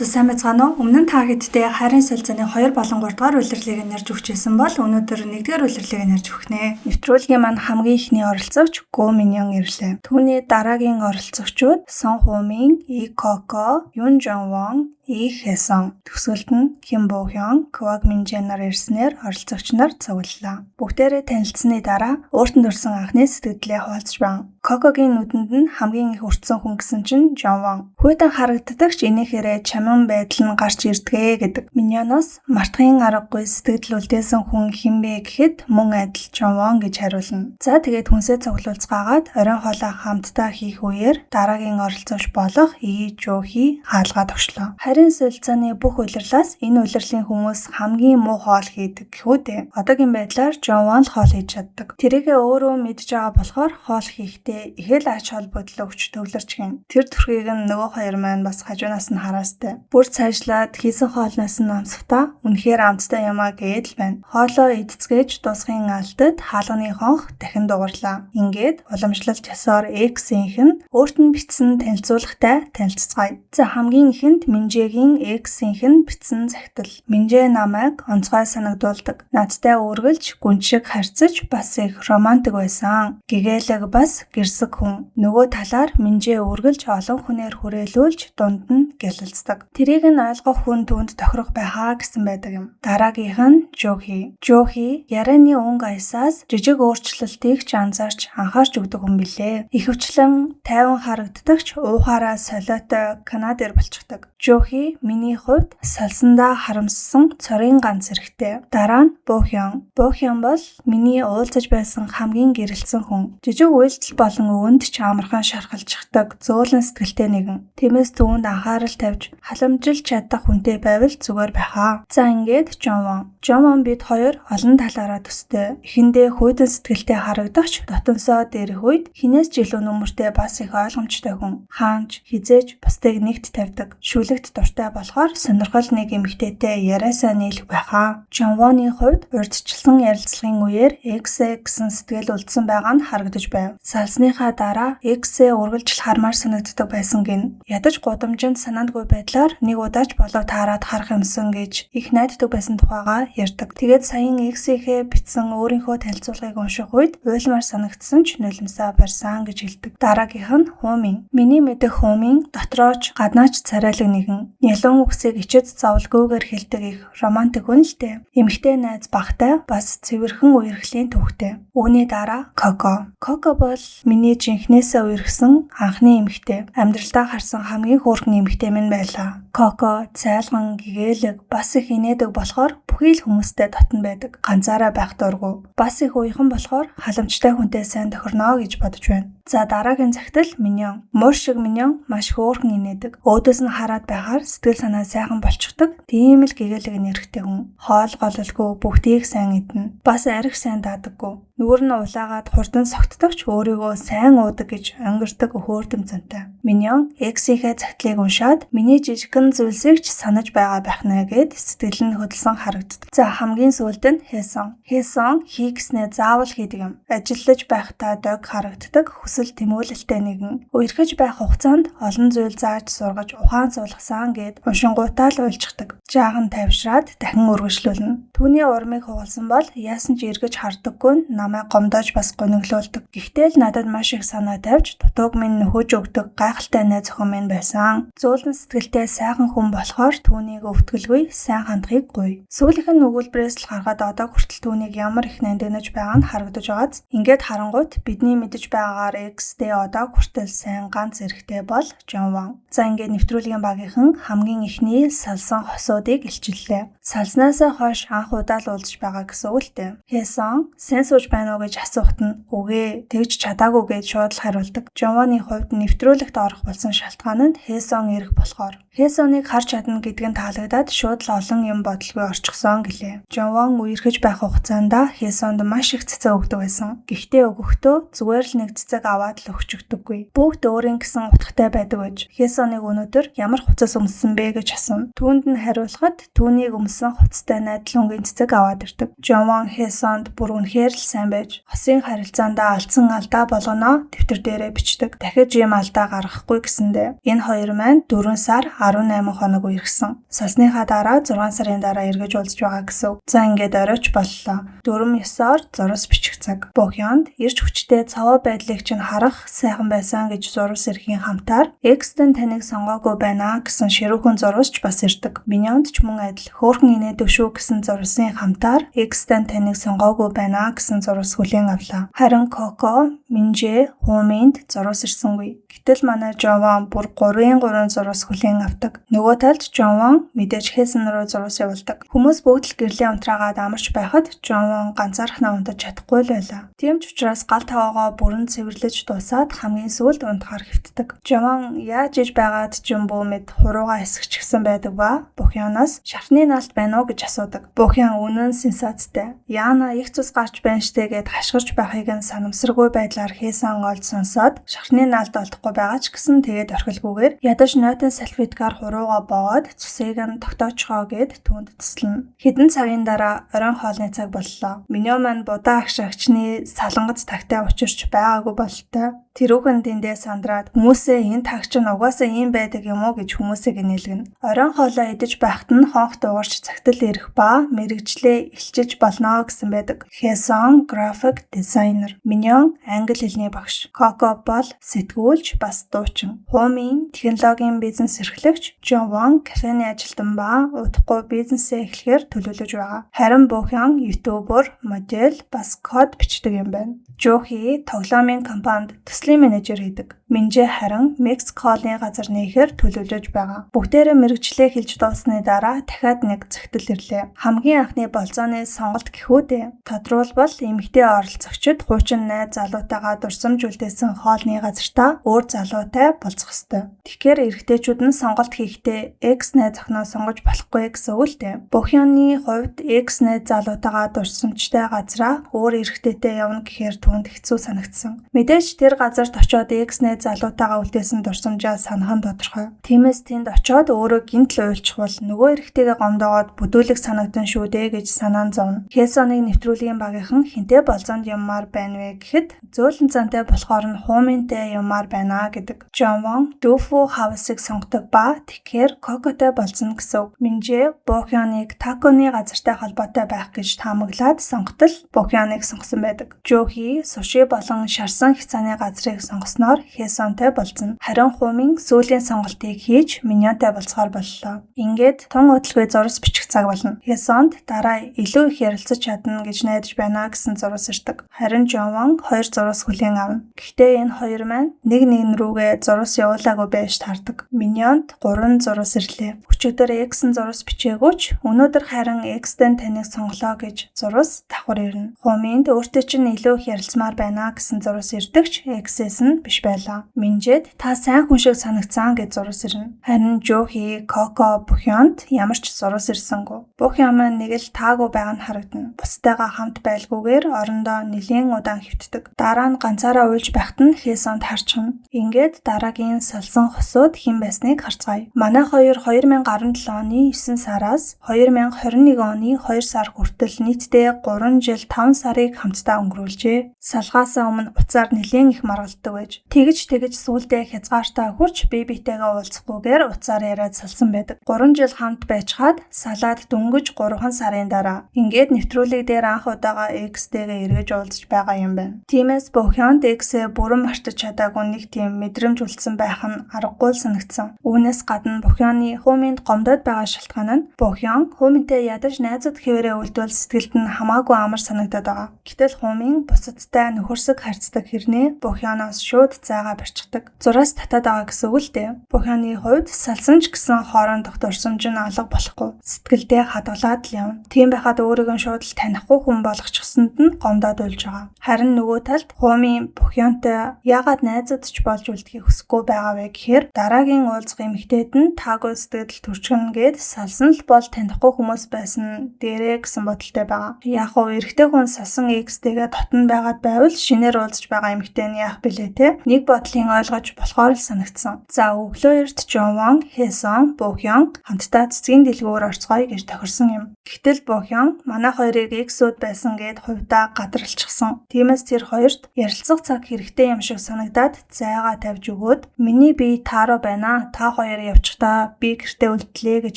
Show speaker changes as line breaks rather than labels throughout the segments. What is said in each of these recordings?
Сайн байцгаана уу? Өмнө нь та хэдтэй хайрын солилцооны 2 болон 3 дугаар улирлыг нэрж өгчээсэн бол өнөөдөр 1-р улирлыг нэрж өгөх нэ. Нэвтрүүлгийн маань хамгийн ихний оролцогч Го Миньон ирлээ. Түүний дараагийн оролцогчид Сон Хумин, И Коко, Юн Жонвон, И Хэсон, төгсгөлд нь Ким Бо Хён, Кваг Минжэ нар ирснээр оролцогч нар цуглалаа. Бүгдээрээ танилцсаны дараа өөртөө төрсэн анхны сэтгэлдээ хуваалцж байна. Кокогийн нүдэнд нь хамгийн их өртсөн хүн гэсэн чинь Жонвон. Хүйтэн харагддагч инээхээрээ чамин байдал нь гарч ирдгээ гэдэг. Миньоноос мартахын аргагүй сэтгэл үлдээсэн хүн хинбэ гэхэд мөн адил Жонвон гэж хариулна. За тэгээд хүнсээ цуглуулцгаагаад оройн хоолой хамтдаа хийх үеэр дараагийн оролцогч болох И Жохи хаалгаа тогшлоо. Харин солилцооны бүх улирлаас энэ улирлийн хүмүүс хамгийн муу хоол хийдэг гэхүү дээ. Одоогийн байдлаар Жонвон л хоол хийж чаддаг. Тэрийгээ өөрөө мэдж байгаа болохоор хоол хийхдээ их л ач холбогдол өгч төвлөрч гин. Тэр төрхийг нь нөгөө хоёр маань бас хажуунаас нь хараастай. Бүр цаашлаад хийсэн хоолноос нь амсахтаа үнэхээр амттай юмаа гээд л байна. Хоолоо идцгээж дуусгын алдад хаалганы хонх дахин дугарлаа. Ингээд уламжлалт ёсоор X-ийнх нь өөрт нь бичсэн танилцуулгатай танилццгаая. За хамгийн ихэнд Минжэгийн X-ийнх нь бичсэн захидал. Минжэ намайг онцгой санагдуулдаг. Надтай үргэлж гүн шиг харьцаж бас их романтик байсан. Гэгээлэг бас гэрсэг хүн. Нөгөө талаар Минжэ үргэлж олон хүнээр хүрээлүүлж дунд нь гялалцдаг. Тэрийг нь ойлгох хүн түүнд тохирох байхаа гэсэн байдаг юм. Дараагийнх нь Жохи. Жохи ярианы өнгө аясаас жижиг өөрчлөлтийг ч анзаарч анхаарч өгдөг хүн билээ. Ихэвчлэн тайван харагддагч уухаараа солиотой канадер болчихдог. Жохи миний хувьд салсандаа харамссан цорын ганц эрэгтэй. Дараа нь Бо Хён. Бо Хён бол миний уулзаж байсан хамгийн гэрэлтсэн хүн. Жижиг үйлдэл болон өвөнд ч амархан шархалждаг зөөлөн сэтгэлтэй нэгэн. Тиймээс түүнд анхаарал тавьж халамжилж чадах хүнтэй байвал зүгээр байхаа. За ингээд Жонвон. Жонвон бид хоёр олон талаараа төстэй. Эхэндээ хүйтэн сэтгэлтэй харагдагч дотонсоо дээрх үед хинээс ч илүү нүмертэй бас их ойлгомжтой хүн. Хаанч хизээж бусдыг нэгт тавьдаг. Шүлэгт дуртай болохоор сонирхол нэг эмэгтэйтэй яриасаа нийлэх байхаа. Жонвоны хувьд урьдчилсан ярилцлагын үеэр X гэсэн сэтгэл үлдсэн байгаа нь харагдаж байв. Салсныхаа дараа X үргэлжил хармаар санагддаг байсан гин. Ядаж гудамжинд санаандгүй байдлаар нэг удаач болов таарад харах юмсан гэж их найддаг байсан тухайга ярьдаг. Тэгээд саяхан X-ийнхээ бичсэн өөрийнхөө танилцуулгыг унших үед уйлмаар санагдсан ч нулимсаа барьсан гэж хэлдэг. Дараагийнх нь Хумин. Миний мэдэх Хумин дотрооч гаднаач царайлаг нэгэн. Нялуун үгсийг ичэд зовлгүйгээр хэлдэг их романтик хүн л дээ. Эмэгтэй найз багтай бас цэвэрхэн үерхлийн төвхтэй. Үүний дараа Коко. Коко бол миний жинхнээсээ үерхсэн анхны эмэгтэй. Амьдралдаа харсан хамгийн хөөрхөн эмэгтэй минь байлаа. Коко цайлган гэгээлэг бас их инээдэг болохоор бүхий л хүмүүстэй дотн байдаг. Ганцаараа байх дурггүй. Бас их уяхан болохоор халамжтай хүнтэй сайн тохирно гэж бодож байна. За дараагийн захидал Миньон. Муур шиг Миньон маш хөөрхөн инээдэг. Өөдөөс нь хараад байхаар сэтгэл санаа сайхан болчихдог. Тийм л гэгээлэг нэрхтэй хүн. Хоол гололгүй бүгдийг сайн идэнэ. Бас арх сайн даадаггүй. Нүгэр нь улаагаад хурдан согтдогч өөрийгөө сайн уудаг гэж өнгөрдөг хөөрдөм зантай. Миньон X-ийнхээ захидлыг уншаад миний жижигхэн зүйлсийг ч санаж байгаа байх нэ гэд сэтгэл нь хөдөлсөн харагддаг. За хамгийн сүүлд нь Хэсон. Хэсон хийгснээ заавал хийдэг юм. Ажиллаж байхдаа дог харагддаг хүсэл тэмүүлэлтэй нэгэн. Үерхэж байх хугацаанд олон зүйл зааж сургаж ухаан суулгасан гэд уншингуудаа л уйлчихдаг. Жаахан тавьшраад дахин үргэлжлүүлнэ. Түүний урмыг хугалсан бол яасан ч эргэж хардаггүй намайг гомдоож бас гониглуулдаг. Гэхдээ л надад маш их санаа тавьж дутууг минь нөхөж өгдөг гайхалтай найз охин минь байсан. Зөөлөн сэтгэлтэй сайхан хүн болохоор түүнийг өвтгөлгүй сайн хандахыг гуй. Сүүлийнх нь өгүүлбэрээс л харахад одоо хүртэл түүнийг ямар их нандинаж байгаа нь харагдаж байгааз ингээд харангуйт бидний мэдэж байгаагаар X-тэй одоо хүртэл сайн ганц эрэгтэй бол Жонвон. За ингээд нэвтрүүлгийн багийнхан хамгийн ихний салсан хосуудыг илчиллээ. Салснаасаа хойш анх удаа л уулзж байгаа гэсэн үг л дээ. Хэсон сайн сууж байна уу гэж асуухт нь үгүй тэгж чадаагүй гэж шууд л хариулдаг. Жонвоны хувьд нэвтрүүлэгт орох болсон шалтгаан нь Хэсон ирэх болохоор. Хэсоныг харж чадна гэдэг нь таалагдаад шууд л олон юм бодлого орчихсон гэлээ. Жонвон үерхэж байх хугацаанд Хэсонд маш их цэцэг өгдөг байсан. Гэхдээ өгөхдөө зүгээр л нэг цэцэг аваад л өгч өгдөггүй. Бүгд өөрийн гэсэн утгатай байдаг гэж. Хэсоныг өнөөдөр ямар хуцас өмссөн бэ гэж асуув. Түүнд нь хариулт оруулахад түүнийг өмсөн хуцтай найдал өнгийн цэцэг аваад ирдэг. Жован Хесонд бүр үнэхээр л сайн байж хосын харилцаанд алдсан алдаа болгоно дэвтэр дээрээ бичдэг. Дахиж ийм алдаа гаргахгүй гэсэндэ энэ хоёр маань 4 сар 18 хоног үерхсэн. Сосныхаа дараа 6 сарын дараа эргэж уулзж байгаа гэсэн. За ингээд оройч боллоо. 4-9-оор зурус бичих цаг. Бохёнд ирж хүчтэй цаваа байдлыг чинь харах сайхан байсан гэж зурус ирэхийн хамтаар X-тэн таныг сонгоогүй байна гэсэн ширүүхэн зурусч бас ирдэг. Миньонд ч мөн адил хөөрхөн инээдэг шүү гэсэн зурусын хамтаар X-тэн таныг сонгоогүй байна гэсэн зурус хүлээн авлаа. Харин Коко, Минжэ, Хуминд зурус ирсэнгүй. Гэтэл манай Жован бүр 3-3 зурус хүлээн авдаг. Нөгөө талд Жован мэдээж Хесэн руу зурус явуулдаг. Хүмүүс бүгд л гэрлийн унтраагаад амарч байхад Жован ганцаархнаа унтаж чадахгүй л байлаа. Тийм ч учраас гал таваагаа бүрэн цэвэрлэж дуусаад хамгийн сүүлд унтахаар хэвтдэг. Жован яаж иж байгаад ч юм бүү мэд хуруугаа хэсгчихсэн байдаг ба Бохёноос шархны наалт байна уу гэж асуудаг. Бохён үнэн сенсацтай. Яана их цус гарч байна штэ гэд хашгирч байхыг нь санамсаргүй байдлаар Хесэн олд сонсоод шархны наалт олдохгүй байгаа ч гэсэн тэгээд орхилгүйгээр ядаж нойтон салфеткаар хуруугаа бооод цусыг нь тогтоочгоо гэд түүнд туслана. Хэдэн цагийн дараа оройн хоолны цаг боллоо. Миньо маань будаа агшаагчны салангат тагтай учирч байгаагүй бололтой. Тэрүүхэн тэндээ сандраад хүмүүсээ энэ тагч нь угаасаа ийм байдаг юм уу гэж хүмүүсээ гинэлгэн. Оройн хоолоо идэж байхад нь хонх дуугарч цагтл ирэх ба мэрэгжлээ илчиж болно гэсэн байдаг. Хесон график дизайнер, Миньон англи хэлний багш, Коко бол сэтгүүлч бас дуучин, Хумин технологийн бизнес эрхлэгч, Жован кафены ажилтан ба удахгүй бизнесээ эхлэхээр төлөвлөж байгаа. Харин Бохён ютубер, модель бас код бичдэг юм байна. Жохи тоглоомын компанид төслийн менежер хийдэг. Минжэ харин Мексиколын газар нээхээр төлөвлөж байгаа. Бүгдээрээ мэрэгчлээ хэлж дуусны дараа дахиад нэг зохитол ирлээ. Хамгийн анхны болзооны сонголт гэхүүдээ тодруулбал эмэгтэй оролцогчид хуучин найз залуутайгаа дурсамж үлдээсэн хоолны газартаа өөр залуутай болцох ёстой. Тэгэхээр эрэгтэйчүүд нь сонголт хийхдээ X найз охиноо сонгож болохгүй гэсэн үг л дээ. Бохёны хувьд X найз залуутайгаа дурсамжтай газараа өөр эрэгтэйтэй явна гэхээр түүнд хэцүү санагдсан. Мэдээж тэр газарт очиод X найз залуутайгаа үлдээсэн дурсамжаа санах нь тодорхой. Тиймээс тэнд очиод өөрөө гинт л уйлчих бол нөгөө эрэгтэйгээ гомдоогоод бүдүүлэг санагдан шүү дээ гэж санаан зовно. Хесоныг нэвтрүүлгийн багийнхан хинтээ болзоонд юммаар байна вэ гэхэд зөөлөн зантай болохоор нь Хуминтэй юммаар байна гэдэг. Жован Дүүфу хавсыг сонгодог ба тэгэхээр Кокотой болсон гэсэн үг. Минжэ Бохёныг таконы газартай холбоотой байх гэж таамаглаад сонготол Бохёныг сонгосон байдаг. Жохи суши болон шарсан хязгааны газрыг сонгосноор Хесонтой болсон. Харин Хумин сүүлийн сонголтыг хийж Миньонтой болцохоор боллоо. Ингээд тун хөдөлгөөний зурус бичих цаг болно. Хесонд дараа илүү их ярилцаж чадна гэж найдаж байна гэсэн зурус ирдэг. Харин Жован 2 зурус хүлээн авна. Гэхдээ энэ хоёр маань нэг рүүгээ зурус явуулаагүй байж таардаг. Миньонд 3 зурус ирлээ. Өчигдөр X-н зурус бичээгүйч өнөөдөр харин X-тэн таныг сонголоо гэж зурус давхар ирнэ. Хуминд өөртөө чинь илүү их ярилцмаар байна гэсэн зурус ирдэгч X-с нь биш байлаа. Минжэд та сайн хүн шиг санагцсан гэж зурус ирнэ. Харин Жохи, Коко, Бохёнд ямар ч зурус ирсэнгүй. Бохён маань нэг л таагүй байгаа нь харагдана. Бусдайгаа хамт байлгүйгээр орондоо нэлийн удаан хэвтдэг. Дараа нь ганцаараа уйлж байхад нь Хесонд харчихна. Ингээд дараагийн салсан хосууд хэн байсныг харцгаая. Манай хоёр 2017 оны 9 сараас 2021 оны 2 сар хүртэл нийтдээ 3 жил 5 сарыг хамтдаа өнгөрүүлжээ. Салгаасаа өмнө уцаар нэлийн их маргалддаг байж. Тэгж сүүлдээ хязгаартаа хүрч бие биетэйгээ уулзахгүйгээр уцаар яриад салсан байдаг. 3 жил хамт байжгаад салаад дөнгөж 3 сарын дараа ингээд нэвтрүүлэг дээр анх удаага X-тэйгээ эргэж уулзж байгаа юм байна. Тиймээс Бохёнд X-ээ бүрэн мартаж чадаагүй нэг тийм мэдрэмж үлдсэн байх нь аргагүй санагдсан. Үүнээс гадна Бохёны Хуминд гомдоод байгаа шалтгаан нь Бохён Хуминтэй ядаж найзууд хэвээрээ үлдвэл сэтгэлд нь хамаагүй амар санагдаад байгаа. Гэтэл Хумин бусадтай нөхөрсөг харьцдаг хэрнээ Бохёноос шууд зайгаа барьчихдаг. Зураас татаад байгаа гэсэн үг л дээ. Бохёны хувьд салсан ч гэсэн хоорондох дурсамж нь алга болохгүй. Сэтгэлдээ хадгалаад л явна. Тийм байхад өөрийгөө шууд л танихгүй хүн болгочихсонд нь гомдоод уйлж байгаа. Харин нөгөө талд Хумин Бохёнтой яагаад найзууд ч болж үлдэхийг хүсэхгүй байгаа вэ гэхээр дараагийн уулзах эмэгтэйд нь таагүй сэтгэл төрчихнө гэд салсан л бол танихгүй хүмүүс байсан дээрээ гэсэн бодолтой байгаа. Яг уу эрэгтэй хүн салсан X-тэйгээ дотн байгаад байвал шинээр уулзж байгаа эмэгтэй нь яах билээ те? Нэг бол бодлын ойлгож болохоор л санагдсан. За өглөө эрт Жонвон, Хэсон, Бохён хамтдаа цэцгийн дэлгүүр орцгоё гэж тохирсон юм. Гэтэл Бохён манай хоёрыг эксүүд байсан гэд хувьдаа гадралчихсан. Тиймээс тэр хоёрт ярилцах цаг хэрэгтэй юм шиг санагдаад зайгаа тавьж өгөөд миний бие Таро байна. Та хоёр явчихдаа би гэртээ үлдлээ гэж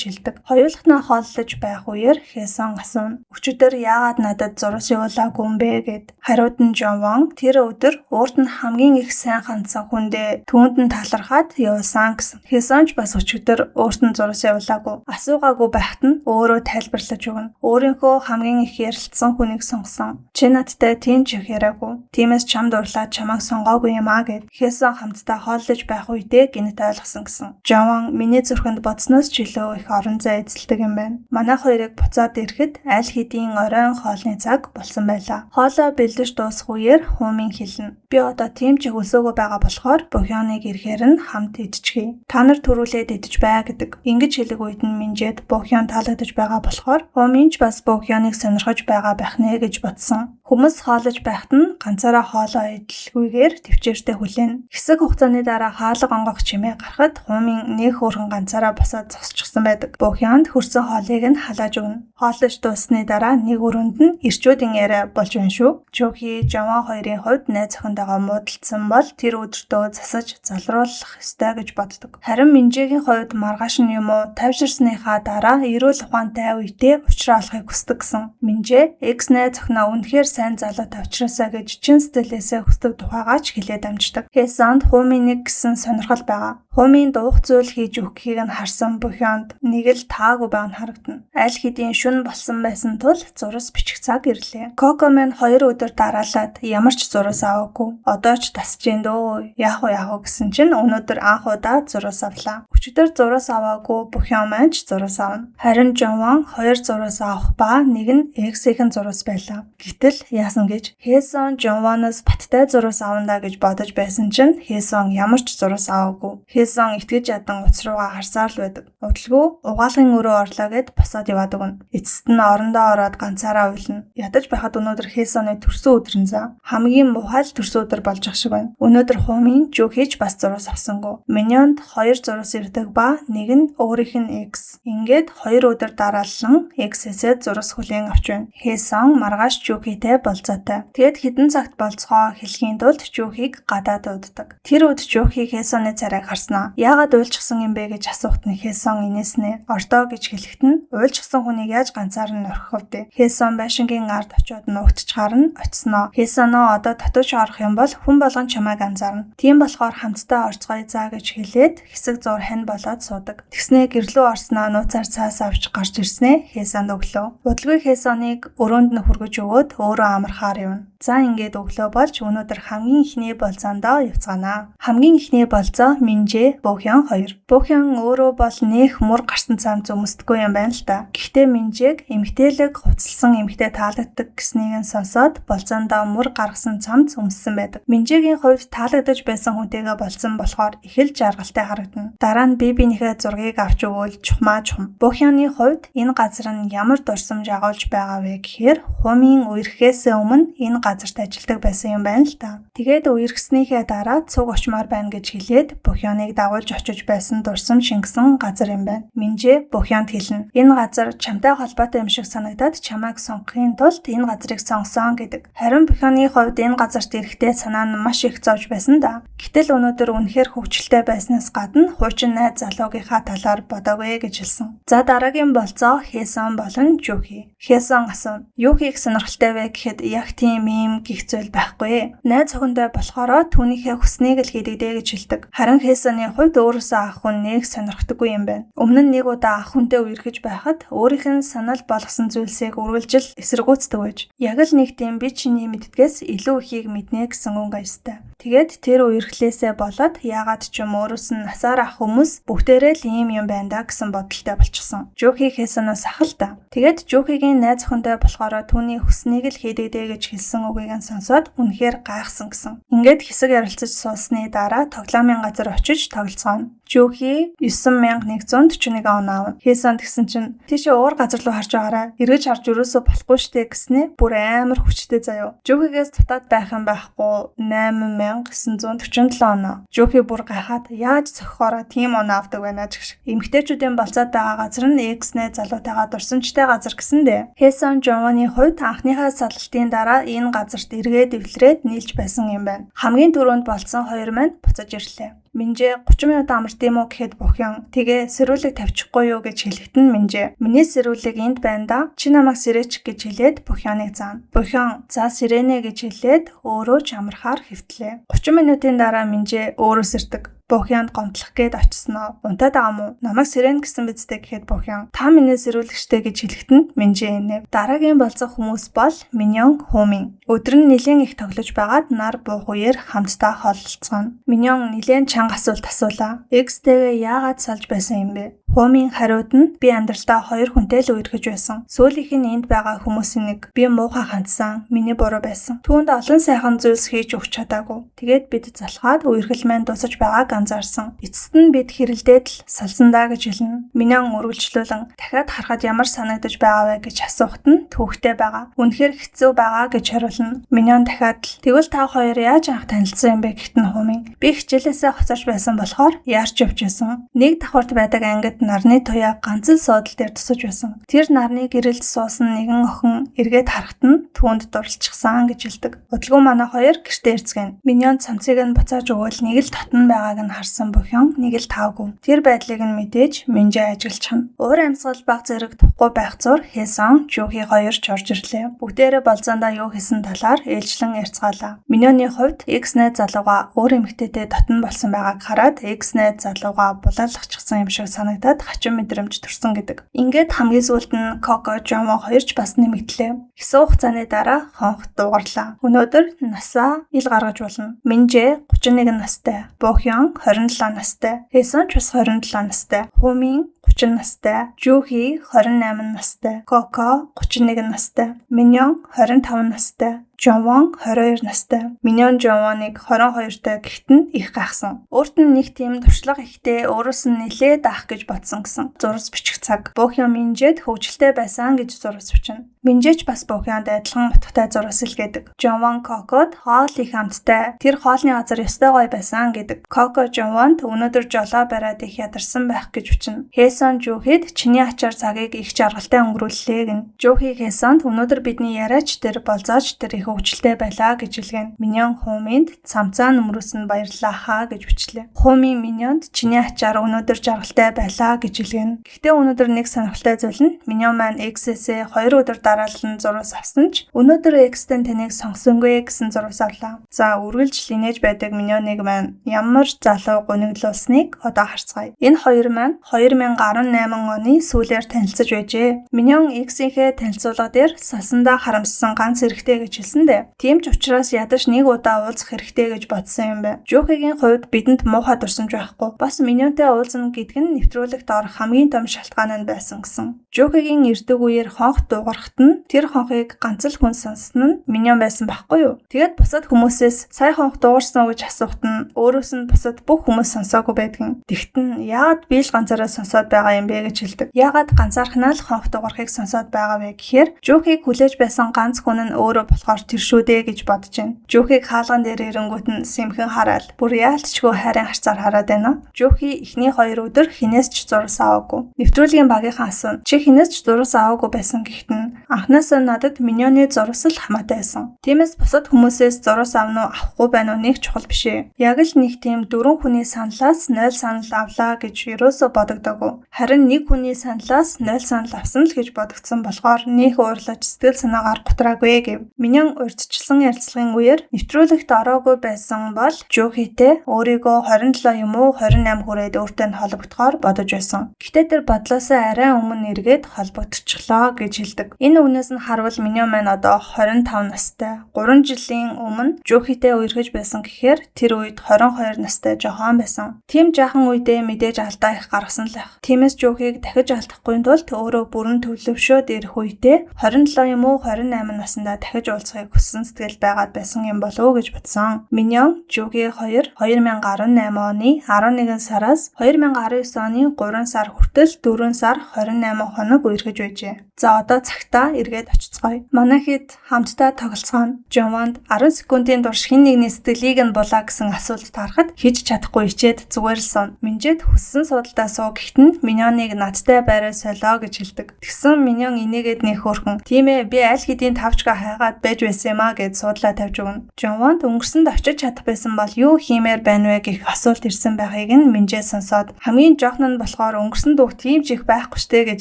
хэлдэг. Хоёулахнаа хооллож байх үеэр Хэсон асууна. Өчигдөр яагаад надад зурус явуулаагүй юм бэ гэд. Хариуд нь Жонвон тэр өдөр өөрт нь хамгийн их сайн хандсан хүндээ түүнд нь талархаад явуулсан гэсэн. Хэсон ч бас өчигдөр өөрт нь зурус явуулаагүй. Асуугаагүй байхад нь өөрөө тайлбарлаж өгнө. Өөрийнхөө хамгийн их ярилцсан хүнийг сонгосон. Чи надтай тийм ч их яриагүй. Тиймээс чамд дурлаад чамайг сонгоогүй юм аа гэд. Хэсон хамтдаа хооллож байх үедээ гинт ойлгосон гэсэн. Жонвон миний зүрхэнд бодсноос ч илүү их орон зай эзэлдэг юм байна. Манай хоёрыг буцаад ирэхэд аль хэдийн оройн хоолны цаг болсон байлаа. Хоолоо бэлдэж дуусах үеэр Хумин хэлнэ. Би одоо тийм ч өсөөгөө байгаа болохоор Бохёныг ирэхээр нь хамт идчихье. Та нар төрүүлээд идэж бай гэдэг. Ингэж хэлэг үед нь Минжэд Бохён таалагдж байгаа болохоор Хумин ч бас Бохёныг сонирхож байгаа байх нэ гэж бодсон. Хүмүүс хоолож байхад нь ганцаараа хоолоо идэлгүйгээр төвчээртэй хүлээн. Хэсэг хугацааны дараа хаалга онгох чимээ гарахад Хумин нэг хөөрхөн ганцаараа босоод зогсчихсан байдаг. Бохёнд хөрсөн хоолыг нь халааж өгнө. Хооллож дуусны дараа нэг өрөөнд нь ирчүүдийн яриа болж байна шүү. Жохи, Жонвон хоёрын хувьд найз охиндойгоо муудалцсан бол тэр өдөртөө засаж залруулах ёстой гэж боддог. Харин Минжэгийн хувьд маргааш нь юм уу тайвширсныхаа дараа эрүүл ухаантай үедээ уулзраа олохыг хүсдэг гэсэн. Минжэ экс найз охиноо үнэхээр сайн залуу тавьчраасаа гэж чин сэтгэлээсээ хүсдэг тухайгаа ч хэлээд амждаг. Хэсонд Хуминийг гэсэн сонирхол байгаа. Хумийн дуух зүйл хийж өгөхийг нь харсан Бохёнд нэг л таагүй байг нь харагдана. Аль хэдийн шүн болсон байсан тул зурас бичих цаг ирлээ. Кокомен 2 өдөр дараалаад ямар ч зурас аваагүй. Одоо ч тасж гин дөө. Яах вэ гэсэн чинь өнөөдөр анх удаа зурас авлаа. Өчигдөр зурас аваагүй Бохён маань ч зурас авна. Харин Жонвон 2 зурас авах ба нэг нь эксийн зурас байлаа. Гэтэл яасан гэж Хэсон Жонвоноос баттай зурас авандаа гэж бодож байсан чинь Хэсон ямар ч зурас аваагүй. Хэсон итгэж ядан уц руугаа харсаар л байдаг. Удалгүй угаалгын өрөө орлоо гэд босоод яваад өгнө. Эцэст нь орондоо ороод ганцаараа уйлна. Ядаж байхад өнөөдөр Хэсоны төрсөн өдөр нь заа. Хамгийн муухай л төрсөн өдөр болж ах шиг байна. Өнөөдөр Хумин Жохич бас зурас авсангүй. Миньонд 2 зурас ирдэг ба нэг нь өөрийнх нь X. Ингээд 2 өдөр дараалан X-ээсээ зурас хүлээн авч байна. Хэсон маргааш Жохитэй болцоотой. Тэгэд хідэн цагт болцгоо хэлхийн тулд Жохиг гадаад уддаг. Тэр өд Жохи Хэсоны царайг харснаа. Яагаад уйлчихсан юм бэ гэж асуухт нь Хэсон инээснэ. Ордоо гэж хэлэхэд нь уйлчихсан хүнийг яаж ганцаар нь орхих вэ? Хэсон байшингийн ард очиод нуугдчихаар нь очсноо. Хэсоноо одоо татууч орох юм бол хүн болгон чамайг анзаарна. Тийм болохоор хамтдаа орцгоё заа гэж хэлээд хэсэг зур хань болоод суудаг. Тэгснээ гэрлөө орсноо нууцаар цаас авч гарч ирснээ Хэсонд өглөө. Удалгүй Хэсоныг өрөөнд нь хүргэж өгөөд өөрөө амархаар явна. За ингээд өглөө болж өнөөдөр хамгийн ихний болзоондоо явцгаанаа. Хамгийн ихний болзоо Минжэ, Бохён 2. Бохён өөрөө бол нэх мөр гарсан цамц өмсдөггүй юм байна л да. Гэхдээ Минжэг эмгтээлэг хувцалсан эмгтээ таалагддаг гэснийг нь сонсоод болзоондоо мөр гаргасан цамц өмссөн байдаг. Минжэгийн хувьд таалагдаж байсан хүнтэйгээ болсон болохоор их л жаргалтай харагдана. Дараа нь бибинийхээ зургийг авч өгөөл чухмаа чухам. Бохёны хувьд энэ газар нь ямар дурсамж агуулж байгаа вэ гэхээр Хумийн үерхээс өмнө энэ газарт ажилладаг байсан юм байна л да. Тэгээд үерхснийхээ дараа цуг очмоор байна гэж хэлээд Бохёныг дагуулж очиж байсан дурсам шингэсэн газар юм байна. Минжэ Бохёнд хэлнэ. Энэ газар чамтай холбоотой юм шиг санагдаад чамайг сонгохын тулд энэ газрыг сонгосон гэдэг. Харин Бохёны хувьд энэ газарт ирэхдээ санаа нь маш их зовж байсан да. Гэтэл өнөөдөр үнэхээр хөвгчлээ байснаас гадна хуучин найз залуугийнхаа талаар бодоагүй гэж хэлсэн. За дараагийн болцоо Хэсон болон Жохи. Хэсон асууна. Юу хийх сонирхолтой вэ гэхэд яг тийм юм гих зүйл байхгүй. Найз охиндоо болохоро түүнийхээ хүснийг л хийдэг гэж хэлдэг. Харин Хэсоны хувьд өөрөөсөө ах хүн нэг сонирхдаггүй юм байна. Өмнө нь нэг удаа ах хүнтэй үерхэж байхад өөрийнх нь санал болгосон зүйлсийг үргэлжил эсэргүүцдэг байж. Яг л нэг тийм би чиний мэддгээс илүү ихийг мэднэ гэсэн үг аястай. Тэгээд тэр үерхлээсээ болоод яагаад ч юм өөрөөс нь насаар ах хүмүүс бүгдээрээ л ийм юм байна да гэсэн бодолтой болчихсон. Жохи Хэсоноос ахал та. Тэгээд Жохигийн найз охинтой болохоор түүний хүснийг л хийдэг гэж хэлсэн үгийг нь сонсоод үнэхээр гайхсан гэсэн. Ингээд хэсэг ярилцаж сууссны дараа тоглоомын газар очиж тоглоцгооно. Жүүхий 9141 он аав. Хээсэн тэгсэн чинь тийшээ уур газар руу харж байгаарай. Эргэж харж өрөөсөө болохгүй штэ гэснээ бүр амар хүчтэй заяа. Жүүхийгээс дутаад байх юм байхгүй 8947 оноо. Жүүхий бүр гайхаад яаж зохихоороо тийм оноо авдаг байна гэж. Эмэгтэйчүүдийн болцоод байгаа газар нь X-нэ залуутайгаа дурсамжтай газар гэсэндэ. Хээсэн Жованы хувьд анхныхаа саллалтын дараа энэ газарт эргээд эвлэрээд нийлж байсан юм байна. Хамгийн түрүүнд болцсон хоёр маань буцаж ирлээ. Минжээ 30 минут амарт юм уу гэхэд Бохён тэгээ сэрүүлэг тавьчихгүй юу гэж хэлэхэд нь Минжээ миний сэрүүлэг энд байна да. Чи намайг сэрээч гэж хэлээд Бохёныг заана. Бохён за сэрэнэ гэж хэлээд өөрөө ч амархаар хэвтлээ. 30 минутын дараа Минжээ өөрөө сэрдэг. Бохёнд гомдлох гээд очсноо. Унтаад байгаа мó? Намайг сэрэн гэсэн бидтэй гэхэд Бохён та миний сэрүүлэгчтэй гэж хэлэхэд нь Минжээ инэв. Дараагийн болцох хүмүүс бол Миньон, Хумин. Өдөр нь нэлээд их тоглож байгаад нар буух үеэр хамтдаа холилцгоно. Миньон нэлээд чанга асуулт асуулаа. X-тэйгээ яагаад салж байсан юм бэ? Хумин хариуд нь би амьдралдаа хоёр хүнтэй л үерхэж байсан. Сүүлийнх нь энд байгаа хүмүүсийн нэг би муухай хандсан, миний буруу байсан. Түүнд олон сайхан зүйлс хийж өгч чадаагүй. Тэгээд бид залхаад үерхэл маань дуусаж байгааг анзаарсан. Эцэст нь бид хэрэлдээд л салсандаа гэж хэлнэ. Миньон үргэлжлүүлэн дахиад харахад ямар санагдаж байгаа вэ гэж асуухт нь төвхтэй байгаа. Үнэхээр хэцүү байгаа гэж хариулна. Миньон дахиад л тэгвэл та хоёр яаж анх танилцсан юм бэ гэхэд нь Хумин би хичээлээсээ хоцорч байсан болохоор яарч явжсэн. Нэг давхарт байдаг ангид нарны туяа ганц л суудал дээр тусаж байсан. Тэр нарны гэрэлд суусан нэгэн охин эргээд харахад нь түүнд дурлцчихсан гэж хэлдэг. Удалгүй манай хоёр гэртээ ирцгэн. Миньон цамцыг нь буцааж өгвөл нэг л дотн байгааг нь харсан Бохён нэг л таагүй. Тэр байдлыг нь мэдээж Минжээ ажиглчихна. Уур амьсгал баг зэрэг тухгүй байх зур Хээсэн, Жүүхий хоёр ч орж ирлээ. Бүгдээрээ болзондоо юу хийсэн талаар ээлжлэн ярьцгаалаа. Миньоны хувьд X-нэ залууга өөр эмэгтэйтэй дотн болсон байгааг хараад X-нэ залууга булаалгачихсан юм шиг санагдаад хачин мэдрэмж төрсөн гэдэг. Ингээд хамгийн сүүлд нь Коко, Жомо хоёрч бас нэмэгдлээ. Хэсэг хугацааны дараа хонх дуугарлаа. Өнөөдөр насаа ил гаргаж болно. Минжээ 31 настай, Бохён 27 настай, Хээсэн ч бас 27 настай, Хумин 30 настай, Жүүхий 28 настай, Коко 31 настай, Миньон 25 настай, Жовон 22 настай. Миньон Жовоныг 22-тай гэхэд нь их гайхсан. Өөрт нь нэг тийм туршлага ихтэй өөрөөс нь нэлээд ах гэж бодсон гэсэн. Зурс бичих цаг. Бохён Минжээд хөвгөлтэй байсан гэж зурс бичнэ. Минжээч бас Бохёнд адилхан утгатай зурс илгээдэг. Жовон Кокод хоол их амттай. Тэр хоолны газар ёстой гоё байсан гэдэг. Коко Жовонд өнөөдөр жолоо бариад их ядарсан байх гэж бичнэ. Хээсэн Жүүхийд чиний ачаар цагийг их жаргалтай өнгөрүүллээ гэн. Жүүхий Хээсэнд өнөөдөр бидний яриач тэр болзооч тэр их өвчлөлтэй байлаа гэж хэлгэн. Миньон Хуминд цамцаа нөмрөөсөн баярлаа хаа гэж бичлээ. Хумин Миньонд чиний ачаар өнөөдөр жаргалтай байлаа гэж хэлгэн. Гэхдээ өнөөдөр нэг сонирхолтой зүйл нь Миньон маань X-ээс 2 өдөр дараалан зурвас авсан ч өнөөдөр X-тэн таныг сонгосонгүй гэсэн зурвас авлаа. За үргэлж линейж байдаг Миньоныг маань ямар залуу гуниглуулсныг одоо харцгаая. Энэ хоёр маань 2018 оны сүүлээр танилцаж байжээ. Миньон X-ийнхээ танилцуулга дээр салсандаа харамссан ганц хэрэгтэй гэж хэлсэндэ. Тийм ч учраас ядаж нэг удаа уулзах хэрэгтэй гэж бодсон юм байна. Жүүхигийн хувьд бидэнд муухай дурсамж байхгүй. Бас Миньонтэй уулзна гэдэг нь нэвтрүүлэгт орох хамгийн том шалтгаан нь байсан гэсэн. Жүүхигийн ирдэг үеэр хонх дуугарахт нь тэр хонхыг ганц л хүн сонссон нь Миньон байсан байхгүй юу? Тэгэд бусад хүмүүсээс сая хонх дуугарсан уу гэж асуухт нь өөрөөс нь бусад бүх хүмүүс сонсоогүй байдгийн. Тэгтэн яагаад би л ганцаараа сонсоод байгаа юм бэ гэж хэлдэг. Яагаад ганцаархнаа л хонх дуугарахыг сонсоод байгаа вэ гэхээр Жүүхийг хүлээж байсан ганц хүн нь өөрөө болохоор тэр шүү дээ гэж бодож байна. Жүүхийг хаалган дээр ирэнгүүт нь сэмхэн хараад бүр яалтчгүй хайрын харцаар хараад байна. Жүүхий эхний 2 өдөр хинээс ч зурс аваагүй. Нэвтрүүлгийн багийнхан асуув. Чи хинээс ч зурс аваагүй байсан гэхэд нь анхнаасаа надад Миньоны зурс л хамаатай байсан. Тиймээс бусад хүмүүсээс зурс авах уу авахгүй байна уу нэг чухал биш ээ. Яг л нэг тийм 4 хүний саналаас 0 санал авлаа гэж ерөөсө бодогдоогүй. Харин нэг хүний саналаас 0 санал авсан л гэж бодогдсон болохоор нөх уурлаж сэтгэл санаагаар гутраагүй гэв. Миньон урьдчилсан ярилцлагын үеэр нэвтрүүлэгт ороогүй байсан бол Жүүхийтэй өөрийгөө 27 юм уу 28 хүрээд өөртөө нь холбогдохоор бодож байсан. Гэхдээ тэр бодлосоо арай өмнө эргээд холбогдчихлоо гэж хэлдэг. Энэ үнээс нь харвал Миньон маань одоо 25 настай. 3 жилийн өмнө Жүүхитэй үерхэж байсан гэхээр тэр үед 22 настай жохон байсан. Тийм жаахан үедээ мэдээж алдаа их гаргасан л байх. Тиймээс Жүүхийг дахиж алдахгүй тулд өөрөө бүрэн төвлөвшөөд ирэх үедээ 27 юм уу 28 наснда дахиж уулзахыг хүссэн сэтгэл байгаад байсан юм болов уу гэж бодсон. Миньон Жүүхий 2018 оны 11 сараас 2019 оны 3 сар хүртэл 4 сар 28 хоног үерхэж байжээ. За одоо цагтаа эргээд очицгоё. Манай хэд хамтдаа тоглоцгоно. Жованд 10 секундын турш хэн нэгний сэтгэлийг нь булаа гэсэн асуулт тарахад хийж чадахгүй ичээд зүгээр л сон. Минжэд хүссэн суудалтаа суу гэхэд нь Миньоныг надтай байраа солио гэж хэлдэг. Тэгсэн Миньон инээгээд нэг хөөрхөн. Тийм ээ би аль хэдийн тавчгаа хайгаад байж байсан юм а гэж суудлаа тавьж өгнө. Жованд өнгөрсөнд очиж чадах байсан бол юу хиймээр байна вэ гэх асуулт ирсэн байхыг нь Минжээ сонсоод хамгийн жоохон нь болохоор өнгөрсөн дүүх тийм ч их байхгүй штэ гэж